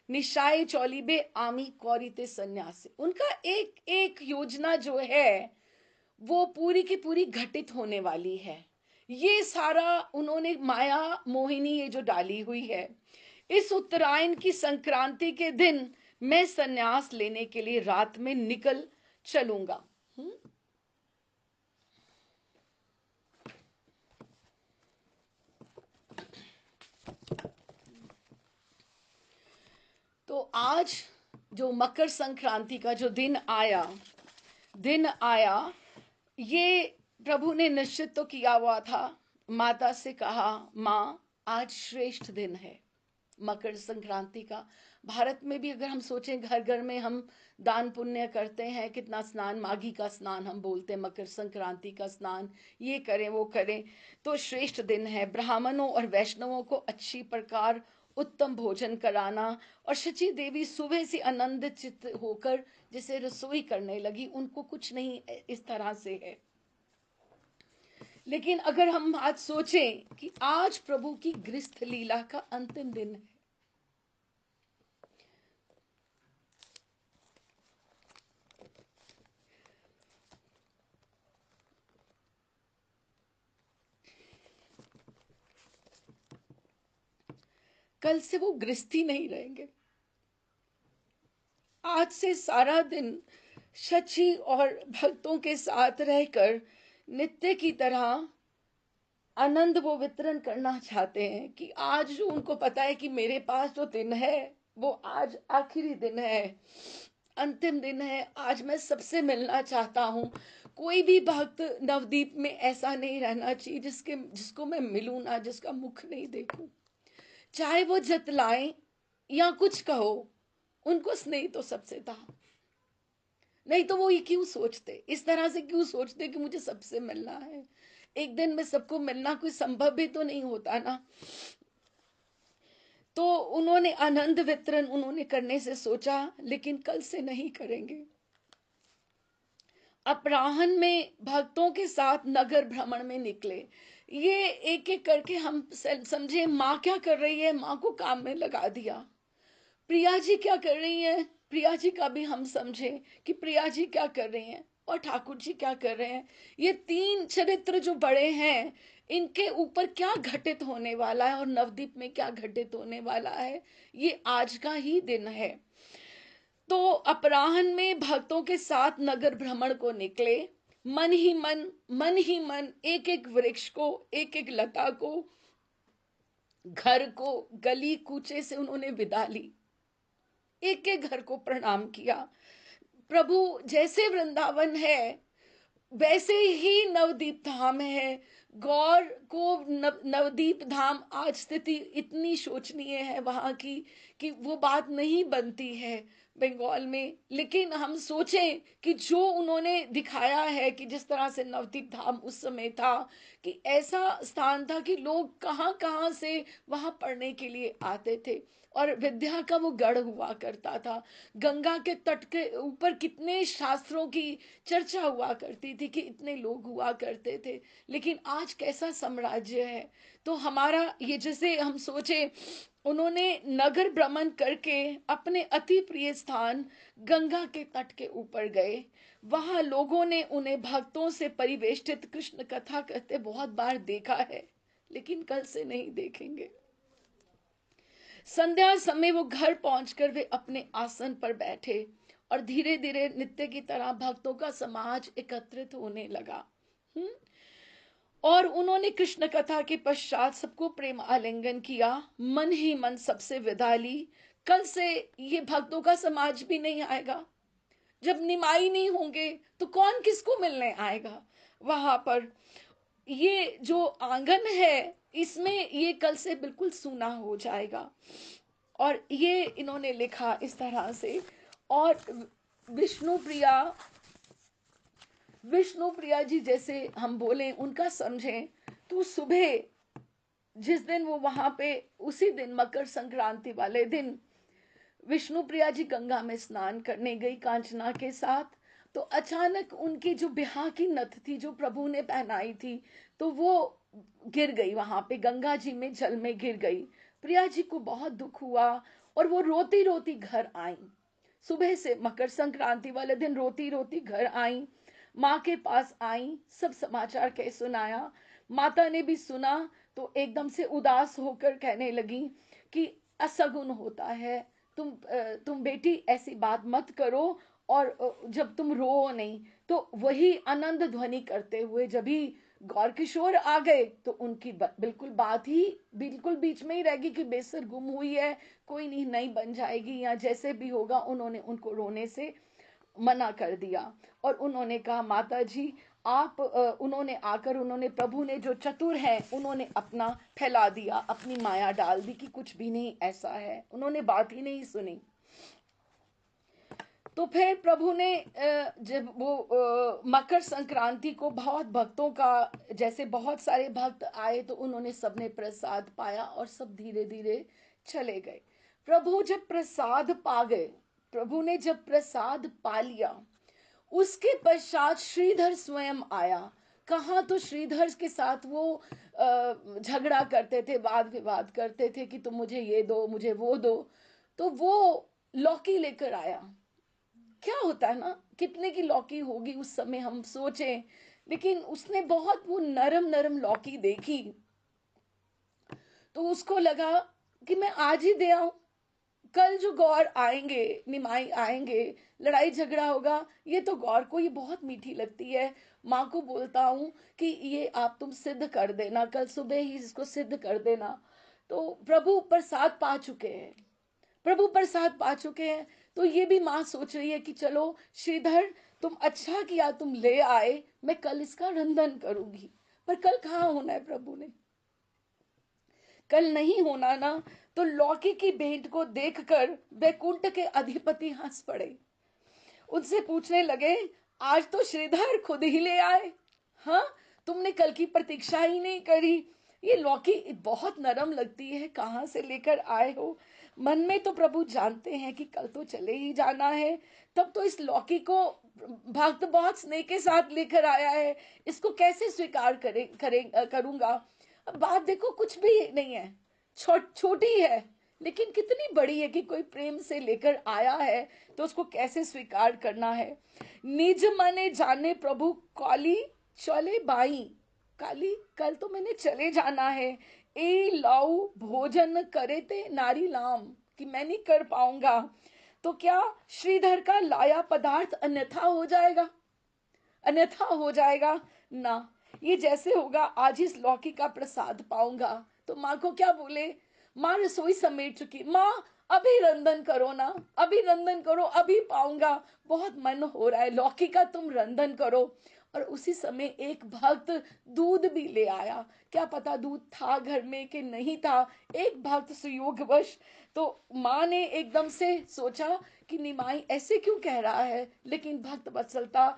[SPEAKER 1] निशाई चौलिबे आमी कौरिते सन्यासे, उनका एक एक योजना जो है वो पूरी की पूरी घटित होने वाली है। ये सारा उन्होंने माया मोहिनी ये जो डाली हुई है। इस उत्तरायण की संक्रांति के दिन मैं सन्यास लेने के लिए रात में निकल चलूंगा। तो आज जो मकर संक्रांति का जो दिन आया, ये प्रभु ने निश्चित तो किया हुआ था। माता से कहा, माँ आज श्रेष्ठ दिन है मकर संक्रांति का। भारत में भी अगर हम सोचें, घर घर में हम दान पुण्य करते हैं, कितना स्नान, माघी का स्नान हम बोलते हैं, मकर संक्रांति का स्नान, ये करें वो करें, तो श्रेष्ठ दिन है। ब्राह्मणों और वैष्णवों को अच्छी प्रकार उत्तम भोजन कराना। और शची देवी सुबह से आनंदित होकर जैसे रसोई करने लगी, उनको कुछ नहीं इस तरह से है। लेकिन अगर हम आज सोचें कि आज प्रभु की गृहस्थ लीला का अंतिम दिन है, कल से वो गृहस्थी नहीं रहेंगे। आज से सारा दिन शची और भक्तों के साथ रहकर नित्य की तरह आनंद वो वितरण करना चाहते हैं कि आज जो उनको पता है कि मेरे पास जो दिन है वो आज आखिरी दिन है, अंतिम दिन है, आज मैं सबसे मिलना चाहता हूँ। कोई भी भक्त नवदीप में ऐसा नहीं रहना चाहिए जिसको मैं मिलूं ना, जिसका मुख नहीं देखूं। चाहे वो जतलाएं या कुछ कहो, उनको स्नेह तो सबसे था। नहीं तो वो ये क्यों सोचते, इस तरह से क्यों सोचते कि मुझे सबसे मिलना है। एक दिन में सबको मिलना कोई संभव भी तो नहीं होता ना। तो उन्होंने आनंद वितरण उन्होंने करने से सोचा, लेकिन कल से नहीं करेंगे। अपराह्न में भक्तों के साथ नगर भ्रमण में निकले। ये एक एक करके हम समझे माँ क्या कर रही है, माँ को काम में लगा दिया। प्रिया जी क्या कर रही है, प्रिया जी का भी हम समझे कि प्रिया जी क्या कर रही हैं और ठाकुर जी क्या कर रहे हैं। ये तीन चरित्र जो बड़े हैं, इनके ऊपर क्या घटित होने वाला है और नवदीप में क्या घटित होने वाला है, ये आज का ही दिन है। तो अपराह्न में भक्तों के साथ नगर भ्रमण को निकले। मन ही मन एक एक वृक्ष को, एक एक लता को, घर को, गली कूचे से उन्होंने विदा ली। एक एक घर को प्रणाम किया। प्रभु जैसे वृंदावन है वैसे ही नवदीप धाम है। गौर को नवदीप धाम आज स्थिति इतनी शोचनीय है वहां की कि वो बात नहीं बनती है बंगाल में। लेकिन हम सोचें कि जो उन्होंने दिखाया है कि जिस तरह से नवदीप धाम उस समय था, कि ऐसा स्थान था कि लोग कहाँ कहाँ से वहां पढ़ने के लिए आते थे और विद्या का वो गढ़ हुआ करता था। गंगा के तट के ऊपर कितने शास्त्रों की चर्चा हुआ करती थी कि इतने लोग हुआ करते थे। लेकिन आज कैसा साम्राज्य है। तो हमारा ये, जैसे हम सोचे, उन्होंने नगर भ्रमण करके अपने अति प्रिय स्थान गंगा के तट के ऊपर गए। वहां लोगों ने उन्हें भक्तों से परिवेष्टित कृष्ण कथा कहते बहुत बार देखा है, लेकिन कल से नहीं देखेंगे। संध्या समय वो घर पहुंचकर वे अपने आसन पर बैठे और धीरे धीरे नित्य की तरह भक्तों का समाज एकत्रित होने लगा। और उन्होंने कृष्ण कथा के पश्चात सबको प्रेम आलिंगन किया, मन ही मन सबसे विदा ली। कल से ये भक्तों का समाज भी नहीं आएगा। जब निमाई नहीं होंगे तो कौन किसको मिलने आएगा वहां पर। ये जो आंगन है इसमें ये कल से बिल्कुल सूना हो जाएगा। और ये इन्होंने लिखा इस तरह से। और विष्णु प्रिया विष्णु प्रिया जी जैसे हम बोले उनका समझें तो सुबह जिस दिन वो वहां पे, उसी दिन मकर संक्रांति वाले दिन विष्णु प्रिया जी गंगा में स्नान करने गई कांचना के साथ। तो अचानक उनकी जो बिहा की नथ थी जो प्रभु ने पहनाई थी, तो वो गिर गई वहां पे, गंगा जी में जल में गिर गई। प्रिया जी को बहुत दुख हुआ और वो रोती रोती घर आई। सुबह से मकर संक्रांति वाले दिन रोती रोती घर आई, माँ के पास आई, सब समाचार कह सुनाया। माता ने भी सुना तो एकदम से उदास होकर कहने लगी कि असगुन होता है, तुम बेटी ऐसी बात मत करो। और जब तुम रो नहीं तो वही आनंद ध्वनि करते हुए जब ही गौर किशोर आ गए तो उनकी बिल्कुल बात ही बिल्कुल बीच में ही रहेगी कि बेसर गुम हुई है, कोई नहीं, नई बन जाएगी या जैसे भी होगा। उन्होंने उनको रोने से मना कर दिया और उन्होंने कहा माता जी आप उन्होंने आकर, उन्होंने प्रभु ने जो चतुर है उन्होंने अपना फैला दिया, अपनी माया डाल दी कि कुछ भी नहीं ऐसा है। उन्होंने बात ही नहीं सुनी। तो फिर प्रभु ने जब वो मकर संक्रांति को बहुत भक्तों का, जैसे बहुत सारे भक्त आए तो उन्होंने सबने प्रसाद पाया और सब धीरे धीरे चले गए। प्रभु जब प्रसाद पा गए, प्रभु ने जब प्रसाद पा लिया, उसके पश्चात श्रीधर स्वयं आया। कहाँ तो श्रीधर के साथ वो झगड़ा करते थे, वाद विवाद करते थे कि तुम मुझे ये दो मुझे वो दो, तो वो लौकी लेकर आया। क्या होता है ना, कितने की लौकी होगी उस समय हम सोचें, लेकिन उसने बहुत वो नरम नरम लौकी देखी तो उसको लगा कि मैं आज ही दे आऊं, कल जो गौर आएंगे, निमाई आएंगे, लड़ाई झगड़ा होगा, ये तो गौर को ये बहुत मीठी लगती है। माँ को बोलता हूँ कि ये आप तुम सिद्ध कर देना, कल सुबह ही इसको सिद्ध कर देना। तो प्रभु प्रसाद पा चुके हैं, प्रभु प्रसाद पा चुके हैं। तो ये भी माँ सोच रही है कि चलो श्रीधर, तुम अच्छा किया, तुम ले आए, मैं कल इसका रंधन करूंगी। पर कल कहाँ होना है प्रभु ने, कल नहीं होना ना। तो लौकी की भेंट को देखकर वैकुंठ के अधिपति हंस पड़े, उनसे पूछने लगे, आज तो श्रीधर खुद ही ले आए, हाँ, तुमने कल की प्रतीक्षा ही नहीं करी। ये लौकी बहुत नरम लगती है, कहाँ से लेकर आए हो। मन में तो प्रभु जानते हैं कि कल तो चले ही जाना है, तब तो इस लौकी को भक्त बहुत स्नेह के साथ लेकर आया है, इसको कैसे स्वीकार करूंगा। अब बात देखो, कुछ भी नहीं है, छोटी है, लेकिन कितनी बड़ी है कि कोई प्रेम से लेकर आया है, तो उसको कैसे स्वीकार करना है। निज मने जाने प्रभु काली चले बाई, काली कल तो मैंने चले जाना है, ए लाऊ भोजन करे ते नारी लाम, कि मैं नहीं कर पाऊंगा। तो क्या श्रीधर का लाया पदार्थ अन्यथा हो जाएगा, अन्यथा हो जाएगा ना। ये जैसे होगा, आज इस लौकी का प्रसाद पाऊंगा। तो माँ को क्या बोले, माँ रसोई समेट चुकी, माँ अभी रंधन करो ना, अभी रंधन करो, अभी पाऊंगा, बहुत मन हो रहा है लौकी का, तुम रंधन करो। और उसी समय एक भक्त दूध भी ले आया, क्या पता दूध था घर में कि नहीं था, एक भक्त सुयोगवश। तो माँ ने एकदम से सोचा कि निमाई ऐसे क्यों कह रहा है, लेकिन भक्त वत्सलता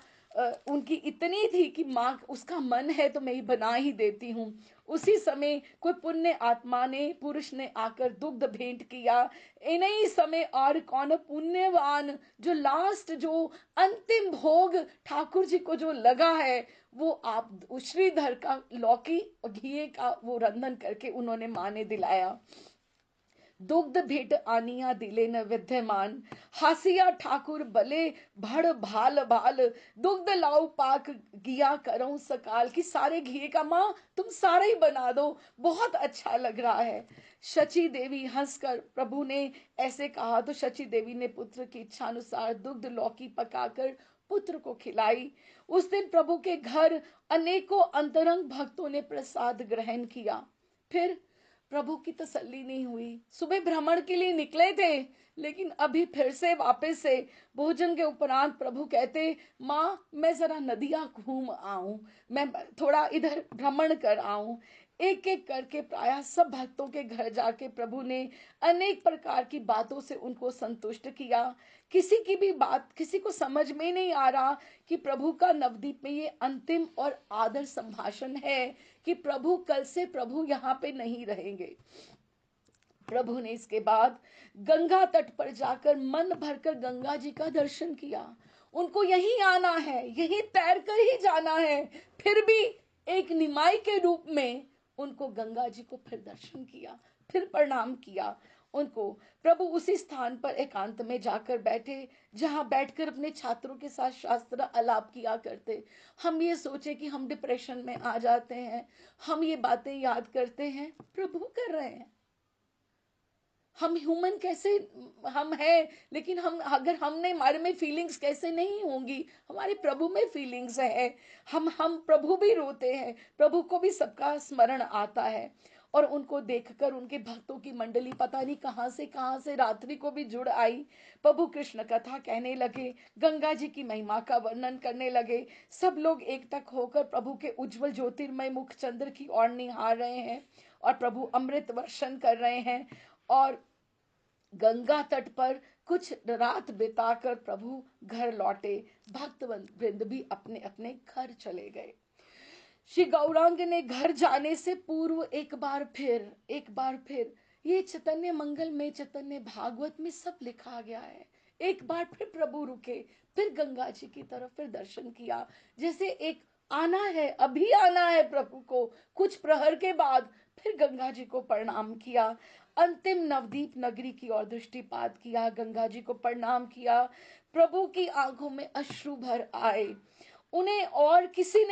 [SPEAKER 1] उनकी इतनी थी कि माँ, उसका मन है तो मैं ही बना ही देती हूँ। उसी समय कोई पुण्य आत्मा ने, पुरुष ने आकर दुग्ध भेंट किया। इन्हीं समय और कौन पुण्यवान, जो लास्ट, जो अंतिम भोग ठाकुर जी को जो लगा है, वो आप श्रीधर का लौकी और घी का वो रंधन करके उन्होंने माँ ने दिलाया। दुग्ध भेंट आनिया दिले न विद्यमान, हासिया ठाकुर बले भड़ भाल भाल, दुग्ध लाऊ पाक गिया करूं सकाल, कि सारे घी का माँ तुम सारा ही बना दो, बहुत अच्छा लग रहा है। शची देवी हंसकर, प्रभु ने ऐसे कहा तो शची देवी ने पुत्र की इच्छा अनुसार दुग्ध लौकी पकाकर पुत्र को खिलाई। उस दिन प्रभु के घर अनेकों अंतरंग भक्तों ने प्रसाद ग्रहण किया। फिर प्रभु की तसल्ली नहीं हुई, सुबह भ्रमण के लिए निकले थे, लेकिन अभी फिर से वापस से भोजन के उपरांत प्रभु कहते, माँ मैं जरा नदियां घूम आऊं, मैं थोड़ा इधर भ्रमण कर आऊं। एक एक करके प्रायः सब भक्तों के घर जाके प्रभु ने अनेक प्रकार की बातों से उनको संतुष्ट किया। किसी की भी बात किसी को समझ में नहीं आ रहा कि प्रभु का नवदीप में ये अंतिम और आदर संभाषण है कि प्रभु कल से प्रभु यहाँ पे नहीं रहेंगे। प्रभु ने इसके बाद गंगा तट पर जाकर मन भरकर गंगा जी का दर्शन किया। उनको यहीं आना है, यहीं तैर कर ही जाना है, फिर भी एक निमाई के रूप में उनको गंगा जी को फिर दर्शन किया, फिर प्रणाम किया उनको। प्रभु उसी स्थान पर एकांत में जाकर बैठे, जहां बैठकर अपने छात्रों के साथ शास्त्र आलाप किया करते। हम ये सोचे कि हम डिप्रेशन में आ जाते हैं, हम ये बातें याद करते हैं, प्रभु कर रहे हैं। हम ह्यूमन कैसे, हम हैं, लेकिन हम, अगर हमने, हमारे में फीलिंग्स कैसे नहीं होंगी, हमारे प्रभु में फीलिंग्स है। हम प्रभु भी रोते हैं, प्रभु को भी सबका स्मरण आता है। और उनको देखकर उनके भक्तों की मंडली पता नहीं कहाँ से रात्रि को भी जुड़ आई। प्रभु कृष्ण कथा कहने लगे, गंगा जी की महिमा का वर्णन करने लगे। सब लोग एक तक होकर प्रभु के उज्जवल ज्योतिर्मय मुख चंद्र की ओर निहार रहे हैं और प्रभु अमृत वर्षण कर रहे हैं। और गंगा तट पर कुछ रात बिताकर प्रभु घर लौटे, भक्त वृंद भी अपने अपने घर चले गए। श्री गौरांग ने घर जाने से पूर्व एक बार फिर ये चैतन्य मंगल में, चैतन्य भागवत में सब लिखा गया है। एक बार फिर प्रभु रुके, फिर गंगा जी की तरफ फिर दर्शन किया, जैसे एक आना है, अभी आना है प्रभु को। कुछ प्रहर के बाद फिर गंगा जी को प्रणाम किया, अंतिम नवदीप नगरी की ओर दृष्टिपात किया, गंगा जी को प्रणाम किया। प्रभु की आंखों में अश्रु भर आए। उन्हें और किसी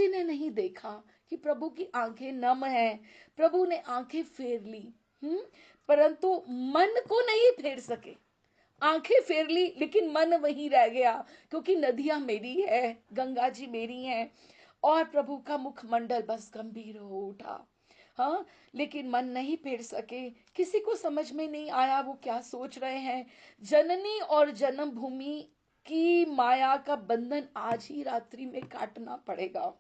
[SPEAKER 1] ने नहीं देखा कि प्रभु की आंखें नम हैं, प्रभु ने आंखें फेर ली, परंतु मन को नहीं फेर सके। आंखें फेर ली लेकिन मन वहीं रह गया, क्योंकि नदियां मेरी है, गंगा जी मेरी हैं, और प्रभु का मुखमंडल बस गंभीर हो उठा। हाँ, लेकिन मन नहीं फेर सके। किसी को समझ में नहीं आया वो क्या सोच रहे हैं। जननी और जन्मभूमि की माया का बंधन आज ही रात्रि में काटना पड़ेगा।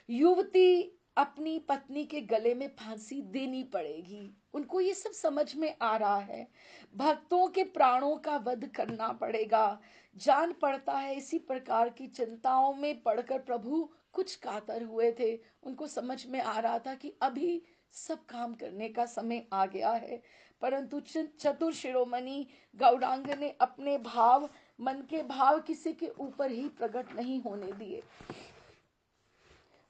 [SPEAKER 1] युवती अपनी पत्नी के गले में फांसी देनी पड़ेगी। उनको ये सब समझ में आ रहा है। भक्तों के प्राणों का वध करना पड़ेगा। जान पड़ता है इसी प्रकार की चिंताओं में पड़कर प्रभु कुछ कातर हुए थे। उनको समझ में आ रहा था कि अभी सब काम करने का समय आ गया है, परंतु चतुर शिरोमणि गौरांग ने अपने भाव, मन के भाव किसी के ऊपर ही प्रकट नहीं होने दिए।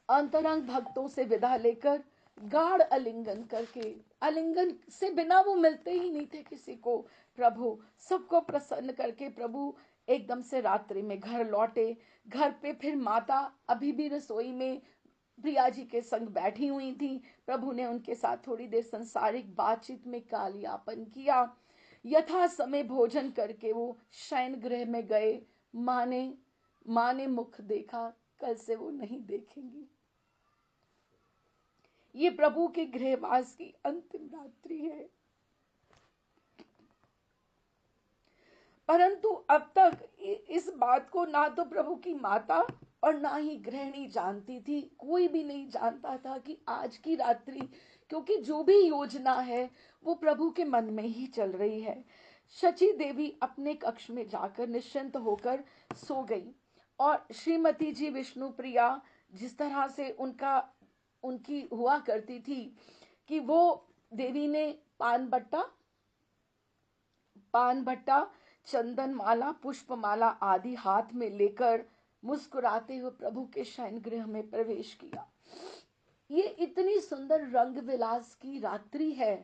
[SPEAKER 1] अंतरंग भक्तों से विदा लेकर गाढ़ आलिंगन करके, आलिंगन से बिना वो मिलते ही नहीं थे किसी को, प्रभु सबको प्रसन्न करके प्रभु एकदम से रात्रि में घर लौटे। घर पे फिर माता अभी भी रसोई में प्रिया जी के संग बैठी हुई थी। प्रभु ने उनके साथ थोड़ी देर संसारिक बातचीत में कालयापन किया। यथा समय भोजन करके वो शयन गृह में गए। माँ ने मुख देखा, कल से वो नहीं देखेंगी। ये प्रभु के गृहवास की अंतिम रात्रि है। परंतु अब तक इस बात को ना तो प्रभु की माता और ना ही गृहिणी जानती थी। कोई भी नहीं जानता था कि आज की रात्रि, क्योंकि जो भी योजना है वो प्रभु के मन में ही चल रही है। शची देवी अपने कक्ष में जाकर निश्चिंत होकर सो गई, और श्रीमती जी विष्णु प्रिया जिस तरह से उनकी हुआ करती थी कि वो देवी ने पान बट्टा, चंदन माला, पुष्प माला आदि हाथ में लेकर मुस्कुराते हुए प्रभु के शयन गृह में प्रवेश किया। ये इतनी सुंदर रंग विलास की रात्रि है,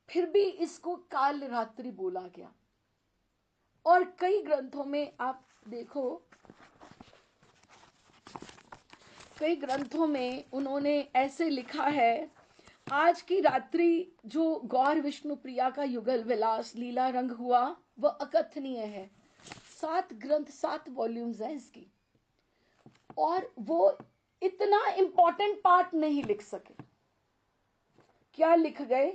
[SPEAKER 1] फिर भी इसको काल रात्रि बोला गया। और कई ग्रंथों में आप देखो, कई ग्रंथों में उन्होंने ऐसे लिखा है, आज की रात्रि जो गौर विष्णु प्रिया का युगल विलास लीला रंग हुआ वह अकथनीय है। 7 ग्रंथ, 7 वॉल्यूम्स हैं इसकी, और वो इतना इंपॉर्टेंट पार्ट नहीं लिख सके। क्या लिख गए?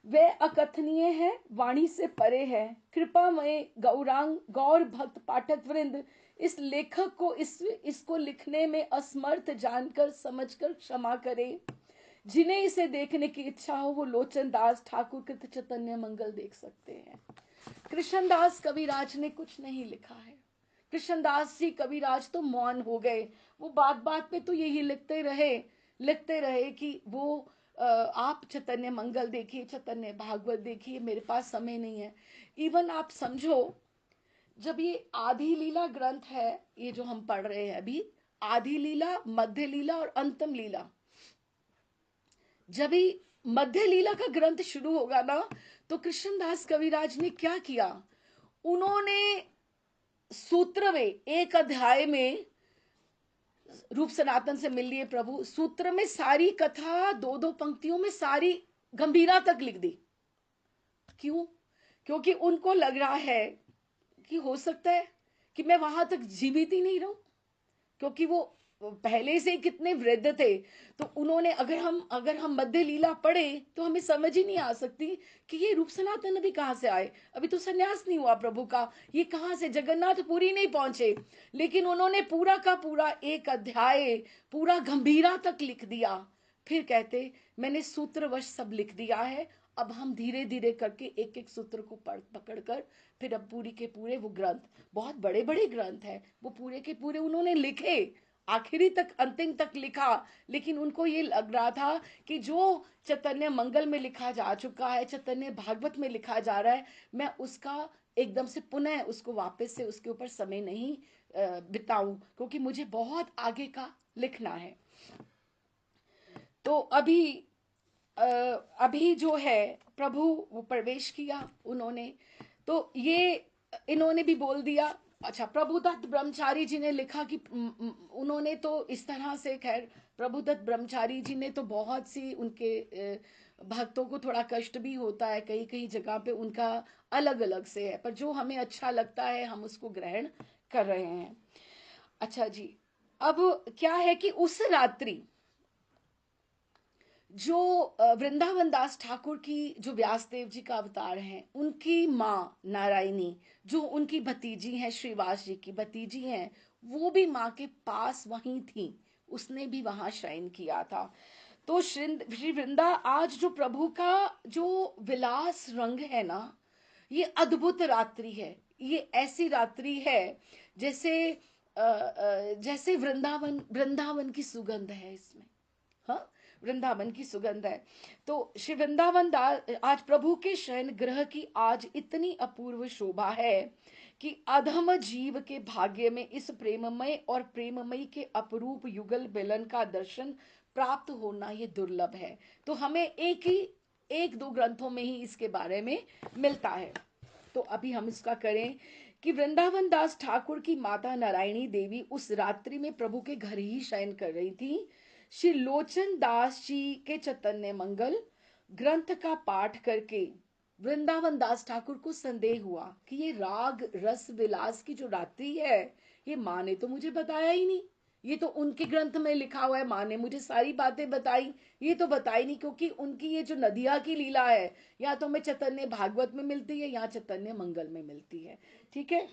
[SPEAKER 1] वे अकथनीय है, वाणी से परे है। कृपामय गौर भक्त पाठक वृंद इस लेखक को इसको लिखने में असमर्थ जानकर समझकर क्षमा करे। जिन्हें इसे देखने की इच्छा हो वो लोचन दास ठाकुर कृत चैतन्य मंगल देख सकते हैं। कृष्णदास कविराज ने कुछ नहीं लिखा है। कृष्णदास जी कविराज तो मौन हो गए। वो बात बात पे तो यही लिखते रहे कि वो आप चैतन्य मंगल देखिए, चैतन्य भागवत देखिए, मेरे पास समय नहीं है। इवन आप समझो, जब ये आदि लीला ग्रंथ है, ये जो हम पढ़ रहे हैं अभी, आदि लीला, मध्य लीला और अंतम लीला, जब ही मध्य लीला का ग्रंथ शुरू होगा ना, तो कृष्णदास कविराज ने क्या किया, उन्होंने सूत्र में, एक अध्याय में रूप सनातन से मिल लिए प्रभु, सूत्र में सारी कथा 2-2 पंक्तियों में सारी गंभीरा तक लिख दी। क्यों? क्योंकि उनको लग रहा है कि हो सकता है कि मैं वहां तक जीवित ही नहीं रहूं, क्योंकि वो पहले से कितने वृद्ध थे। तो उन्होंने, अगर हम मध्य लीला पढ़े तो हमें समझ ही नहीं आ सकती कि ये रूप सनातन अभी कहाँ से आए, अभी तो सन्यास नहीं हुआ प्रभु का, ये कहाँ से जगन्नाथपुरी नहीं पहुंचे। लेकिन उन्होंने पूरा का पूरा एक अध्याय पूरा गंभीरा तक लिख दिया। फिर कहते, मैंने सूत्रवश सब लिख दिया है, अब हम धीरे धीरे करके एक एक सूत्र को पकड़कर फिर अब पूरी के पूरे वो ग्रंथ, बहुत बड़े बड़े ग्रंथ है, वो पूरे के पूरे उन्होंने लिखे, आखिरी तक, अंतिम तक लिखा। लेकिन उनको ये लग रहा था कि जो चैतन्य मंगल में लिखा जा चुका है, चैतन्य भागवत में लिखा जा रहा है, मैं उसका एकदम से पुनः उसको वापस से उसके ऊपर समय नहीं बिताऊं, क्योंकि मुझे बहुत आगे का लिखना है। तो अभी जो है प्रभु वो प्रवेश किया उन्होंने, तो ये इन्होंने भी बोल दिया, अच्छा, प्रभुदत्त ब्रह्मचारी जी ने लिखा कि उन्होंने तो इस तरह से, खैर प्रभुदत्त ब्रह्मचारी जी ने तो बहुत सी उनके भक्तों को थोड़ा कष्ट भी होता है, कई कई जगह पे उनका अलग अलग से है, पर जो हमें अच्छा लगता है हम उसको ग्रहण कर रहे हैं। अच्छा जी, अब क्या है कि उस रात्रि जो वृंदावन दास ठाकुर की, जो व्यासदेव जी का अवतार हैं, उनकी माँ नारायणी, जो उनकी भतीजी हैं, श्रीवास जी की भतीजी हैं, वो भी माँ के पास वहीं थी, उसने भी वहां शयन किया था। तो श्री वृंदा आज जो प्रभु का जो विलास रंग है ना, ये अद्भुत रात्रि है। ये ऐसी रात्रि है जैसे जैसे वृंदावन वृंदावन की सुगंध है इसमें। हाँ, वृंदावन की सुगंध है। तो श्री वृंदावन दास, आज प्रभु के शयन ग्रह की आज इतनी अपूर्व शोभा है कि अधम जीव के भाग्य में इस प्रेममय और प्रेममयी के अपरूप युगल मिलन का दर्शन प्राप्त होना ये दुर्लभ है। तो हमें एक दो ग्रंथों में ही इसके बारे में मिलता है। तो अभी हम इसका करें कि वृंदावन दास ठाकुर की माता नारायणी देवी उस रात्रि में प्रभु के घर ही शयन कर रही थी। श्री लोचन दास जी के चैतन्य मंगल ग्रंथ का पाठ करके वृंदावन दास ठाकुर को संदेह हुआ कि ये राग रस विलास की जो रात्रि है, ये माँ ने तो मुझे बताया ही नहीं। ये तो उनके ग्रंथ में लिखा हुआ है, माँ ने मुझे सारी बातें बताई, ये तो बताई नहीं। क्योंकि उनकी ये जो नदिया की लीला है, या तो हमें चैतन्य भागवत में मिलती है या चैतन्य मंगल में मिलती है। ठीक है।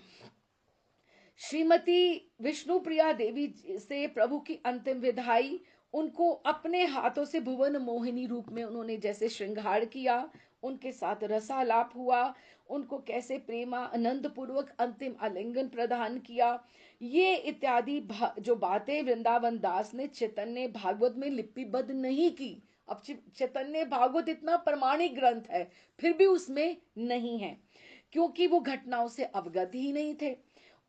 [SPEAKER 1] श्रीमती विष्णुप्रिया देवी से प्रभु की अंतिम विदाई, उनको अपने हाथों से भुवन मोहिनी रूप में उन्होंने जैसे श्रृंगार किया, उनके साथ रसालाप हुआ, उनको कैसे प्रेमानंद पूर्वक अंतिम आलिंगन प्रदान किया, ये इत्यादि जो बातें वृंदावन दास ने चैतन्य भागवत में लिपिबद्ध नहीं की। अब चैतन्य भागवत इतना प्रमाणिक ग्रंथ है, फिर भी उसमें नहीं है, क्योंकि वो घटनाओं से अवगत ही नहीं थे।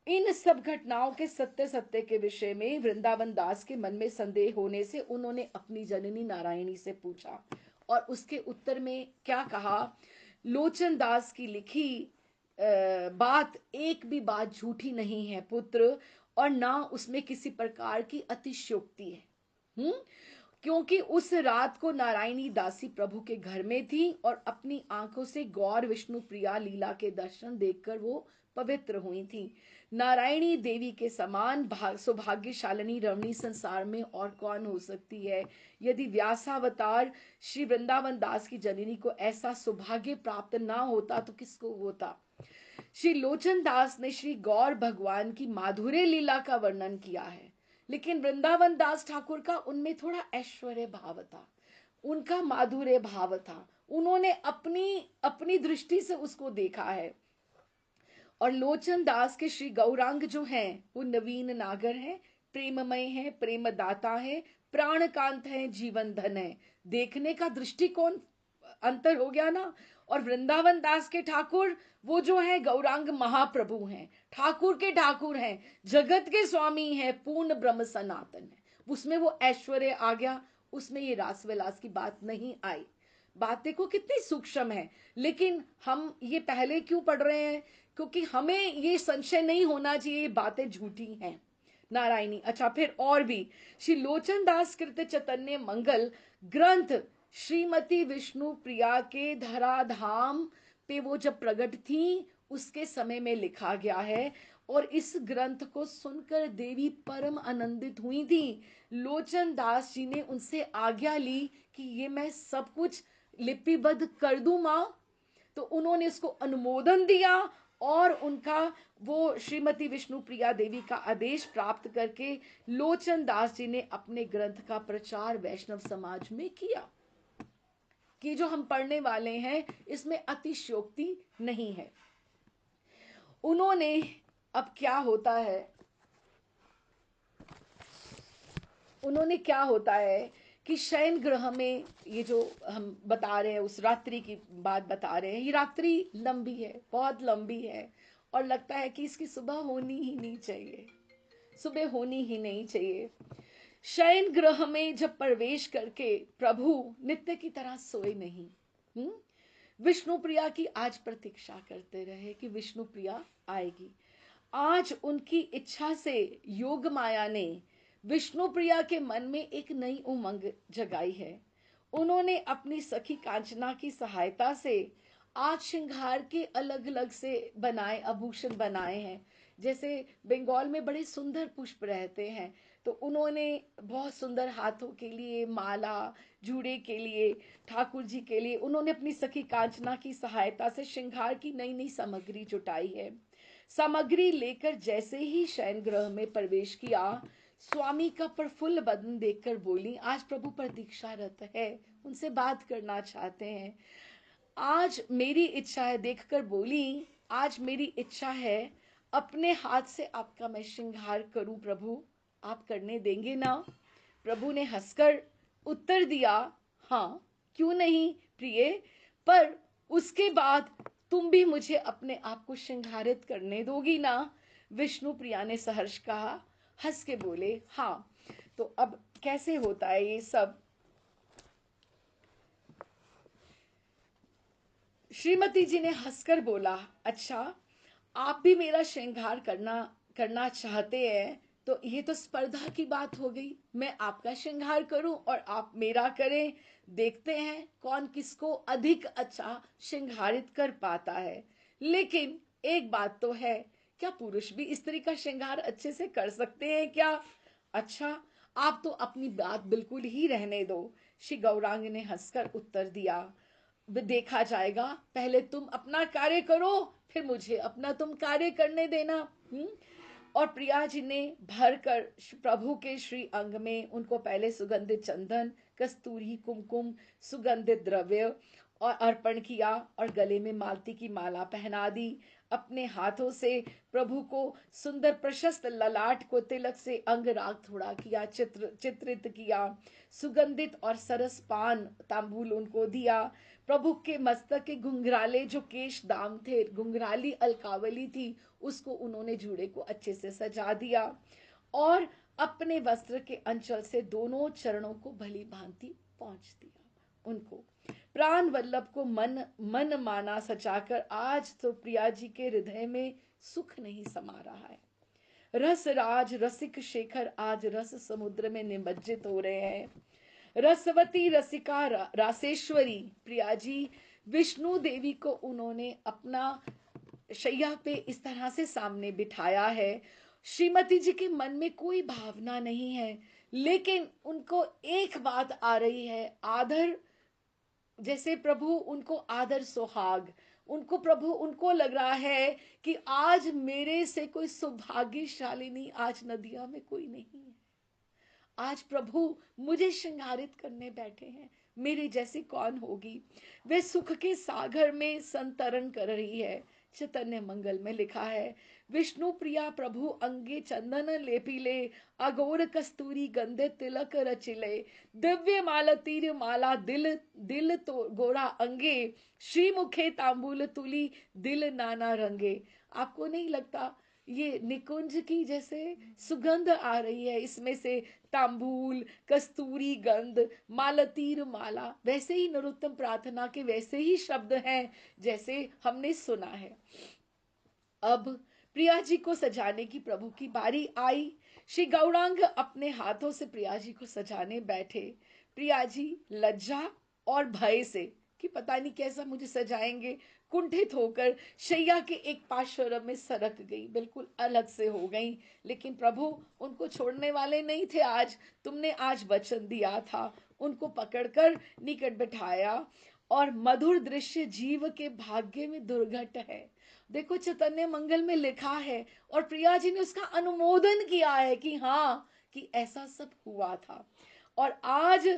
[SPEAKER 1] इन सब घटनाओं के सत्य सत्य के विषय में वृंदावन दास के मन में संदेह होने से उन्होंने अपनी जननी नारायणी से पूछा, और उसके उत्तर में क्या कहा? लोचन दास की लिखी बात एक भी बात झूठी नहीं है पुत्र, और ना उसमें किसी प्रकार की अतिशयोक्ति है। क्योंकि उस रात को नारायणी दासी प्रभु के घर में थी और अपनी आंखों से गौर विष्णु प्रिया लीला के दर्शन देखकर वो पवित्र हुई थी। नारायणी देवी के समान सौभाग्यशालिनी रमणी संसार में और कौन हो सकती है? यदि व्यासावतार श्री वृंदावन दास की जननी को ऐसा सौभाग्य प्राप्त ना होता तो किसको होता? श्री लोचन दास ने श्री गौर भगवान की माधुर्य लीला का वर्णन किया है, लेकिन वृंदावन दास ठाकुर का उनमें थोड़ा ऐश्वर्य भाव था, उनका माधुर्य भाव था। उन्होंने अपनी अपनी दृष्टि से उसको देखा है। और लोचन दास के श्री गौरांग जो हैं, वो नवीन नागर हैं, प्रेममय हैं, प्रेमदाता हैं, प्राणकांत हैं, जीवन धन है। देखने का दृष्टिकोण अंतर हो गया ना। और वृंदावन दास के ठाकुर वो जो है गौरांग महाप्रभु हैं, ठाकुर के ठाकुर हैं, जगत के स्वामी हैं, पूर्ण ब्रह्म सनातन है। उसमें वो ऐश्वर्य आ गया, उसमें ये रास विलास की बात नहीं आई। बात देखो कितनी सूक्ष्म है। लेकिन हम ये पहले क्यों पढ़ रहे हैं? क्योंकि हमें ये संशय नहीं होना चाहिए ये बातें झूठी हैं। नारायणी। अच्छा, फिर और भी श्री लोचन दास कृत चैतन्य मंगल ग्रंथ श्रीमती विष्णु प्रिया के धराधाम पे वो जब प्रकट थी उसके समय में लिखा गया है, और इस ग्रंथ को सुनकर देवी परम आनंदित हुई थी। लोचन दास जी ने उनसे आज्ञा ली कि ये मैं सब कुछ लिपिबद्ध कर दूं मां। तो उन्होंने इसको अनुमोदन दिया, और उनका वो श्रीमती विष्णु प्रिया देवी का आदेश प्राप्त करके लोचन दास जी ने अपने ग्रंथ का प्रचार वैष्णव समाज में किया कि जो हम पढ़ने वाले हैं इसमें अतिशयोक्ति नहीं है। उन्होंने, अब क्या होता है, उन्होंने क्या होता है कि शयन ग्रह में ये जो हम बता रहे हैं उस रात्रि की बात बता रहे हैं, ये रात्रि लंबी है, बहुत लंबी है, और लगता है कि इसकी सुबह होनी ही नहीं चाहिए, सुबह होनी ही नहीं चाहिए। शयन ग्रह में जब प्रवेश करके प्रभु नित्य की तरह सोए नहीं। विष्णु प्रिया की आज प्रतीक्षा करते रहे कि विष्णु प्रिया आएगी। आज उनकी इच्छा से योग माया ने विष्णु प्रिया के मन में एक नई उमंग जगाई है। उन्होंने अपनी सखी कांचना की सहायता से आज श्रृंगार के अलग अलग से बनाए आभूषण बनाए हैं। जैसे बंगाल में बड़े सुंदर पुष्प रहते हैं, तो उन्होंने बहुत सुंदर हाथों के लिए माला, जूड़े के लिए, ठाकुर जी के लिए उन्होंने अपनी सखी कांचना की सहायता से श्रृंगार की नई नई सामग्री जुटाई है। सामग्री लेकर जैसे ही शयन गृह में प्रवेश किया, स्वामी का प्रफुल्ल बदन देखकर बोली, आज प्रभु प्रतीक्षारत है, उनसे बात करना चाहते हैं। आज मेरी इच्छा है, देखकर बोली, आज मेरी इच्छा है अपने हाथ से आपका मैं श्रृंगार करूं प्रभु, आप करने देंगे ना? प्रभु ने हंसकर उत्तर दिया, हाँ क्यों नहीं प्रिय, पर उसके बाद तुम भी मुझे अपने आप को श्रृंगारित करने दोगी ना? विष्णु प्रिया ने सहर्ष कहा, हंस के बोले, हाँ। तो अब कैसे होता है ये सब? श्रीमती जी ने हंसकर बोला, अच्छा आप भी मेरा श्रृंगार करना चाहते हैं, तो ये तो स्पर्धा की बात हो गई। मैं आपका श्रृंगार करूं और आप मेरा करें, देखते हैं कौन किसको अधिक अच्छा श्रृंगारित कर पाता है। लेकिन एक बात तो है, क्या पुरुष भी स्त्री का श्रृंगार अच्छे से कर सकते हैं क्या? अच्छा, आप तो अपनी बात बिल्कुल ही रहने दो। श्री गौरांग ने हंसकर उत्तर दिया, देखा जाएगा, पहले तुम अपना कार्य करो, फिर मुझे अपना तुम कार्य करने देना। और प्रिया जी ने भर कर प्रभु के श्री अंग में उनको पहले सुगंधित चंदन, कस्तूरी, कुमकुम, सुगंधित द्रव्य और अर्पण किया और गले में मालती की माला पहना दी। अपने हाथों से प्रभु को सुंदर प्रशस्त ललाट को तिलक से अंगराग थोड़ा किया, चित्रित किया। सुगंधित और सरस पान तांबूल उनको दिया। प्रभु के मस्तक के घुंघराले जो केश दाम थे, घुंघराली अलकावली थी, उसको उन्होंने जूड़े को अच्छे से सजा दिया और अपने वस्त्र के अंचल से दोनों चरणों को भली भांति पहुंच दिया। उनको प्राण वल्लभ को मन माना सचाकर आज तो प्रिया जी के हृदय में सुख नहीं समा रहा है। रस राज रसिक शेखर आज रस समुद्र में निमज्जित हो रहे हैं। रसवती रसिका रासेश्वरी प्रिया जी विष्णु देवी को उन्होंने अपना शैया पे इस तरह से सामने बिठाया है। श्रीमती जी के मन में कोई भावना नहीं है, लेकिन उनको एक बात आ रही है, आदर, जैसे प्रभु उनको आदर सुहाग, उनको लग रहा है कि आज मेरे से कोई सौभाग्यशालिनी आज नदिया में कोई नहीं है। आज प्रभु मुझे श्रृंगारित करने बैठे हैं, मेरे जैसी कौन होगी? वे सुख के सागर में संतरण कर रही है। चैतन्य मंगल में लिखा है, विष्णु प्रिया प्रभु अंगे चंदन लेपिले, अगोर कस्तूरी गंधे तिलक रचिले, दिव्य माला तीर माला दिल दिल तो गोरा अंगे, श्री मुखे तांबूल तुली दिल नाना रंगे। आपको नहीं लगता ये निकुंज की जैसे सुगंध आ रही है इसमें से? तांबूल, कस्तूरी गंध, मालतीर माला, वैसे ही नरोत्तम प्रार्थना के वैसे ही शब्द हैं जैसे हमने सुना है। अब प्रिया जी को सजाने की प्रभु की बारी आई। श्री गौरांग अपने हाथों से प्रिया जी को सजाने बैठे। प्रिया जी लज्जा और भय से कि पता नहीं कैसा मुझे सजाएंगे, कुंठित होकर शैया के एक पार्श्व में सरक गई, बिल्कुल अलग से हो गई। लेकिन प्रभु उनको छोड़ने वाले नहीं थे। आज तुमने आज वचन दिया था, उनको पकड़कर निकट बिठाया और मधुर दृश्य जीव के भाग्य में दुर्घट है। देखो चैतन्य मंगल में लिखा है और प्रिया जी ने उसका अनुमोदन किया है कि हाँ, कि ऐसा सब हुआ था। और आज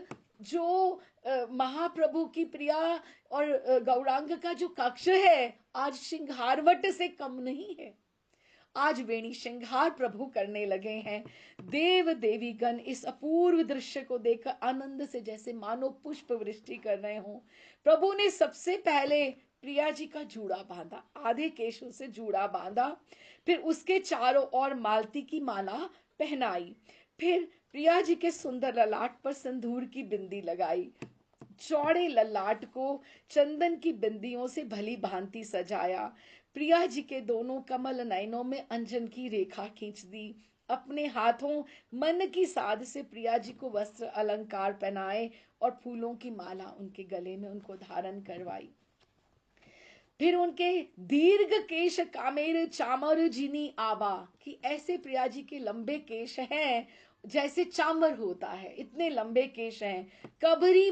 [SPEAKER 1] जो महाप्रभु की प्रिया और गौरांग का जो कक्ष है, आज श्रृंगारवट से कम नहीं है। आज वेणी श्रृंगार प्रभु करने लगे हैं। देव देवी गण इस अपूर्व दृश्य को देखकर आनंद से जैसे मानो पुष्प वृष्टि कर रहे हों। प्रभु ने सबसे पहले प्रिया जी का जूड़ा बांधा, आधे केशों से जूड़ा बांधा, फिर उसके चारों ओर मालती की माला पहनाई, फिर प्रिया जी के सुंदर ललाट पर सिंदूर की बिंदी लगाई, चौड़े ललाट को चंदन की बिंदियों से भली भांति सजाया। प्रिया जी के दोनों कमल नयनों में अंजन की रेखा खींच दी। अपने हाथों मन की साध से प्रिया जी को वस्त्र अलंकार पहनाए और फूलों की माला उनके गले में उनको धारण करवाई। फिर उनके दीर्घ केश कामेर चामर जिनी आबा, कि ऐसे प्रिया जी के लंबे केश हैं जैसे चामर होता है, इतने लंबे केश हैं। कबरी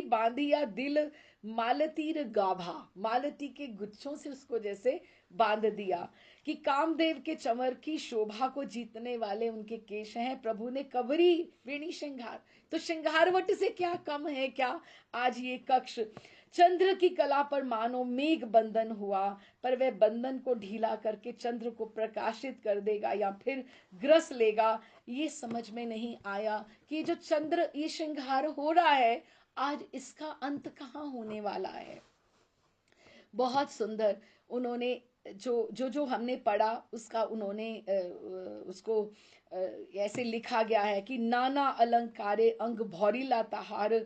[SPEAKER 1] बांधिया दिल मालतीर गाभा, मालती के गुच्छों से उसको जैसे बांध दिया। कि कामदेव के चमर की शोभा को जीतने वाले उनके केश हैं। प्रभु ने कबरी वेणी श्रृंगार, तो श्रृंगारवट से क्या कम है क्या आज ये कक्ष। चंद्र की कला पर मानो मेघ बंधन हुआ, पर वह बंधन को ढीला करके चंद्र को प्रकाशित कर देगा या फिर ग्रस लेगा, ये समझ में नहीं आया। कि जो चंद्र ये श्रृंगार हो रहा है, आज इसका अंत कहाँ होने वाला है। बहुत सुंदर उन्होंने जो हमने पढ़ा उसका उन्होंने उसको ऐसे लिखा गया है कि नाना अलंकारे अंग भौरीला तहार,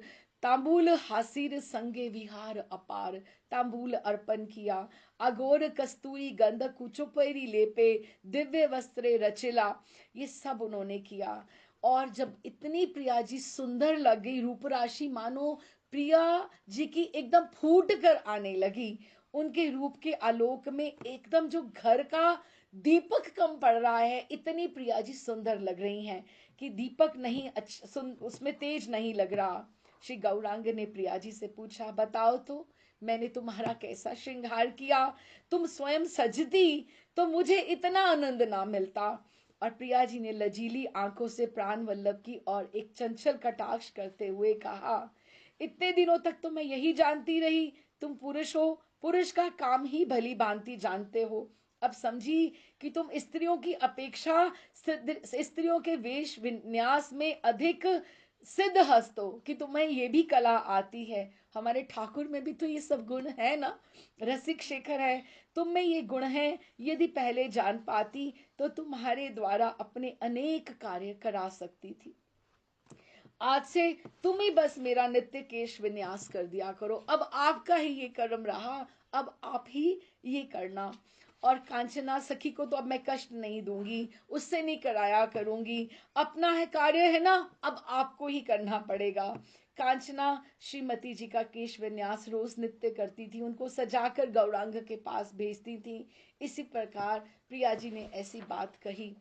[SPEAKER 1] तांबूल हासिर संगे विहार अपार। तांबूल अर्पण किया, अगोर कस्तूरी गंध कुचोपैरी लेपे, दिव्य वस्त्रे रचिला, ये सब उन्होंने किया। और जब इतनी प्रिया जी सुंदर लग गई, रूप राशि मानो प्रिया जी की एकदम फूट कर आने लगी। उनके रूप के आलोक में एकदम जो घर का दीपक कम पड़ रहा है, इतनी प्रिया जी सुंदर लग रही हैं कि दीपक नहीं अच्छा उसमें तेज नहीं लग रहा। श्री गौरांग ने प्रिया जी से पूछा, बताओ तो मैंने तुम्हारा कैसा श्रृंगार किया, तुम स्वयं सजती तो मुझे इतना आनंद ना मिलता। और प्रिया जी ने लजीली आंखों से प्राण वल्लभ की और एक चंचल कटाक्ष करते हुए कहा, इतने दिनों तक तो मैं यही जानती रही तुम पुरुष हो, पुरुष का काम ही भली भांति जानते हो। अब समझी कि तुम स्त्रियों की अपेक्षा स्त्रियों के वेश विन्यास में अधिक सिद्ध हस्त हो, कि तुम्हें ये भी कला आती है। हमारे ठाकुर में भी तो ये सब गुण है ना, रसिक शेखर है, तुम में ये गुण है। यदि पहले जान पाती तो तुम्हारे द्वारा अपने अनेक कार्य करा सकती थी। आज से तुम ही बस मेरा नित्य केश विन्यास कर दिया करो, अब आपका ही ये कर्म रहा, अब आप ही ये करना। और कांचना सखी को तो अब मैं कष्ट नहीं दूंगी, उससे नहीं कराया करूंगी, अपना है कार्य है ना, अब आपको ही करना पड़ेगा। कांचना श्रीमती जी का केश विन्यास रोज नित्य करती थी, उनको सजाकर गौरांग के पास भेजती थी। इसी प्रकार प्रिया जी ने ऐसी बात कही।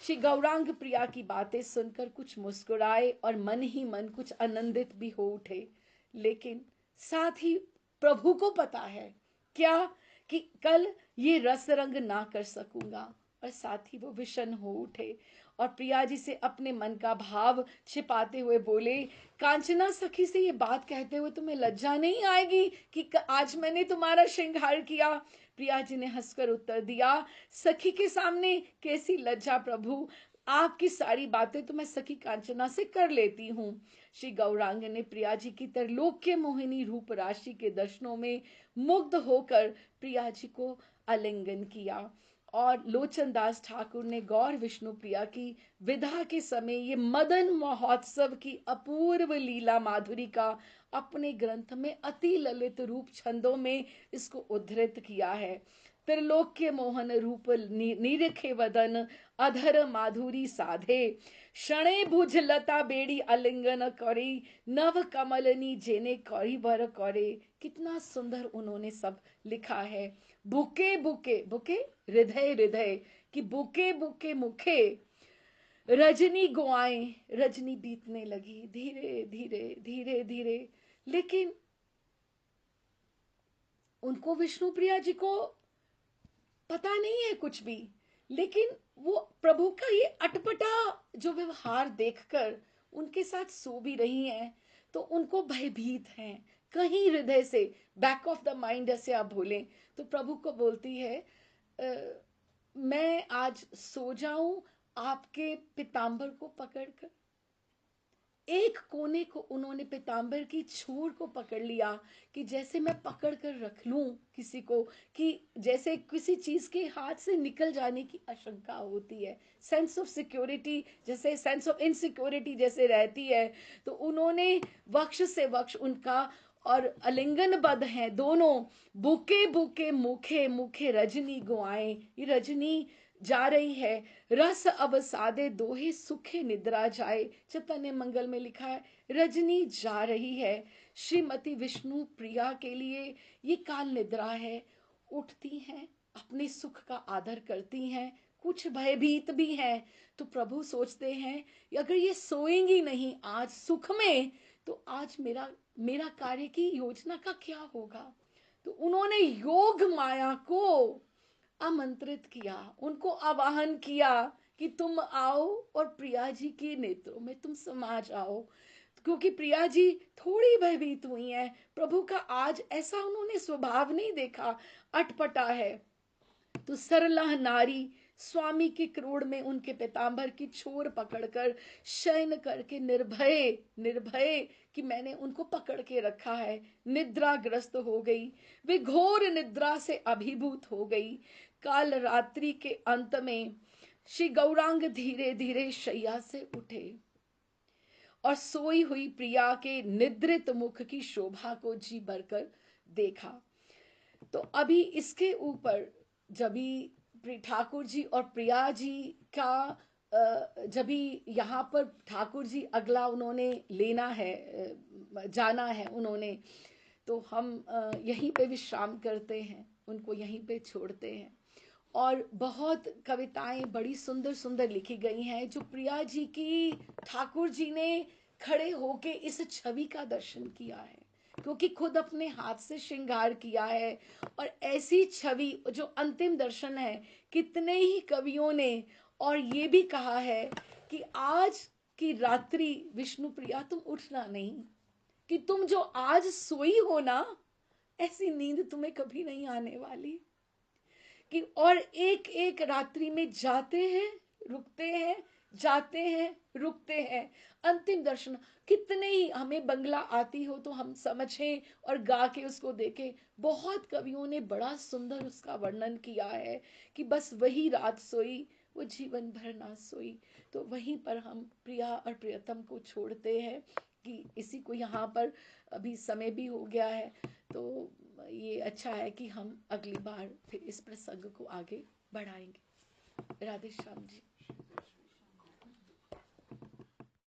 [SPEAKER 1] श्री गौरांग प्रिया की बातें सुनकर कुछ मुस्कुराए और मन ही मन कुछ आनंदित भी हो उठे, लेकिन साथ ही प्रभु को पता है क्या कि कल ये रस रंग ना कर सकूंगा, और साथ ही वो विषण हो उठे और प्रिया जी से अपने मन का भाव छिपाते हुए बोले, कांचना सखी से ये बात कहते हुए तुम्हें लज्जा नहीं आएगी कि आज मैंने तुम्हारा श्रृंगार किया। प्रिया जी ने हंसकर उत्तर दिया, सखी के सामने कैसी लज्जा प्रभु, आपकी सारी बातें तो मैं सखी कांचना से कर लेती हूँ। श्री गौरांग ने प्रिया जी की तरलोक्य मोहिनी रूप राशि के दर्शनों में मुग्ध होकर प्रिया जी को आलिंगन किया। और लोचन दास ठाकुर ने गौर विष्णु प्रिया की विधा के समय ये मदन महोत्सव की अपूर्व लीला माधुरी का अपने ग्रंथ में अति ललित रूप छंदों में इसको उद्धृत किया है। त्रिलोक्य मोहन रूप निरखे वदन, अधर माधुरी साधे, क्षणे भुज लता बेड़ी आलिंगन करी, नव कमलनी जेने करी बर करे। कितना सुंदर उन्होंने सब लिखा है। बुके बुके बुके हृदय हृदय, कि बुके बुके मुखे रजनी गुआए, रजनी बीतने लगी धीरे धीरे धीरे धीरे। लेकिन उनको विष्णु प्रिया जी को पता नहीं है कुछ भी, लेकिन वो प्रभु का ये अटपटा जो व्यवहार देखकर उनके साथ सो भी रही हैं, तो उनको भयभीत हैं कहीं हृदय से, बैक ऑफ द माइंड ऐसे आप बोलें तो प्रभु को बोलती है, मैं आज सो जाऊं आपके पितांबर को पकड़कर। एक कोने को उन्होंने पीताम्बर की छोर को पकड़ लिया कि जैसे मैं पकड़ कर रख लूं किसी को, कि जैसे किसी चीज के हाथ से निकल जाने की आशंका होती है, सेंस ऑफ सिक्योरिटी, जैसे सेंस ऑफ इनसिक्योरिटी जैसे रहती है, तो उन्होंने वक्ष से वक्ष उनका और आलिंगनबद्ध हैं दोनों। बुके बुके मुखे मुखे रजनी गुआए, ये रजनी जा रही है, रस अब सादे दोहे सुखे निद्रा जाए। चैतन्य मंगल में लिखा है रजनी जा रही है, श्रीमती विष्णु प्रिया के लिए ये काल निद्रा है। उठती हैं, अपने सुख का आदर करती हैं, कुछ भयभीत भी हैं। तो प्रभु सोचते हैं अगर ये सोएंगी नहीं आज सुख में, तो आज मेरा मेरा कार्य की योजना का क्या होगा। तो उन्होंने योग माया को आमंत्रित किया, उनको आवाहन किया कि तुम आओ और प्रिया जी के नेत्रों में तुम समा जाओ, क्योंकि प्रिया जी थोड़ी भयभीत हुई हैं। प्रभु का आज ऐसा उन्होंने स्वभाव नहीं देखा, अटपटा है। तो सरला नारी स्वामी के क्रोड़ में उनके पीताम्बर की छोर पकड़कर शयन करके निर्भय निर्भय कि मैंने उनको पकड़ के रखा है, निद्राग्रस्त हो गई। वे घोर निद्रा से अभिभूत हो गई। काल रात्रि के अंत में श्री गौरांग धीरे धीरे शैया से उठे और सोई हुई प्रिया के निद्रित मुख की शोभा को जी भरकर देखा। तो अभी इसके ऊपर जब ठाकुर जी और प्रिया जी का जब यहाँ पर ठाकुर जी अगला उन्होंने लेना है, जाना है उन्होंने, तो हम यहीं पे विश्राम करते हैं, उनको यहीं पे छोड़ते हैं। और बहुत कविताएं बड़ी सुंदर सुंदर लिखी गई हैं जो प्रिया जी की ठाकुर जी ने खड़े होके इस छवि का दर्शन किया है, क्योंकि खुद अपने हाथ से श्रृंगार किया है। और ऐसी छवि जो अंतिम दर्शन है, कितने ही कवियों ने और ये भी कहा है कि आज की रात्रि विष्णु प्रिया तुम उठना नहीं, कि तुम जो आज सोई हो ना, ऐसी नींद तुम्हें कभी नहीं आने वाली। कि और एक एक रात्रि में जाते हैं रुकते हैं, जाते हैं रुकते हैं, अंतिम दर्शन। कितने ही हमें बंगला आती हो तो हम समझें और गा के उसको देखें। बहुत कवियों ने बड़ा सुंदर उसका वर्णन किया है कि बस वही रात सोई वो जीवन भर ना सोई। तो वहीं पर हम प्रिया और प्रियतम को छोड़ते हैं कि इसी को यहाँ पर अभी समय भी हो गया है, तो ये अच्छा है कि हम अगली बार फिर इस प्रसंग को आगे बढ़ाएंगे। राधे श्याम जी।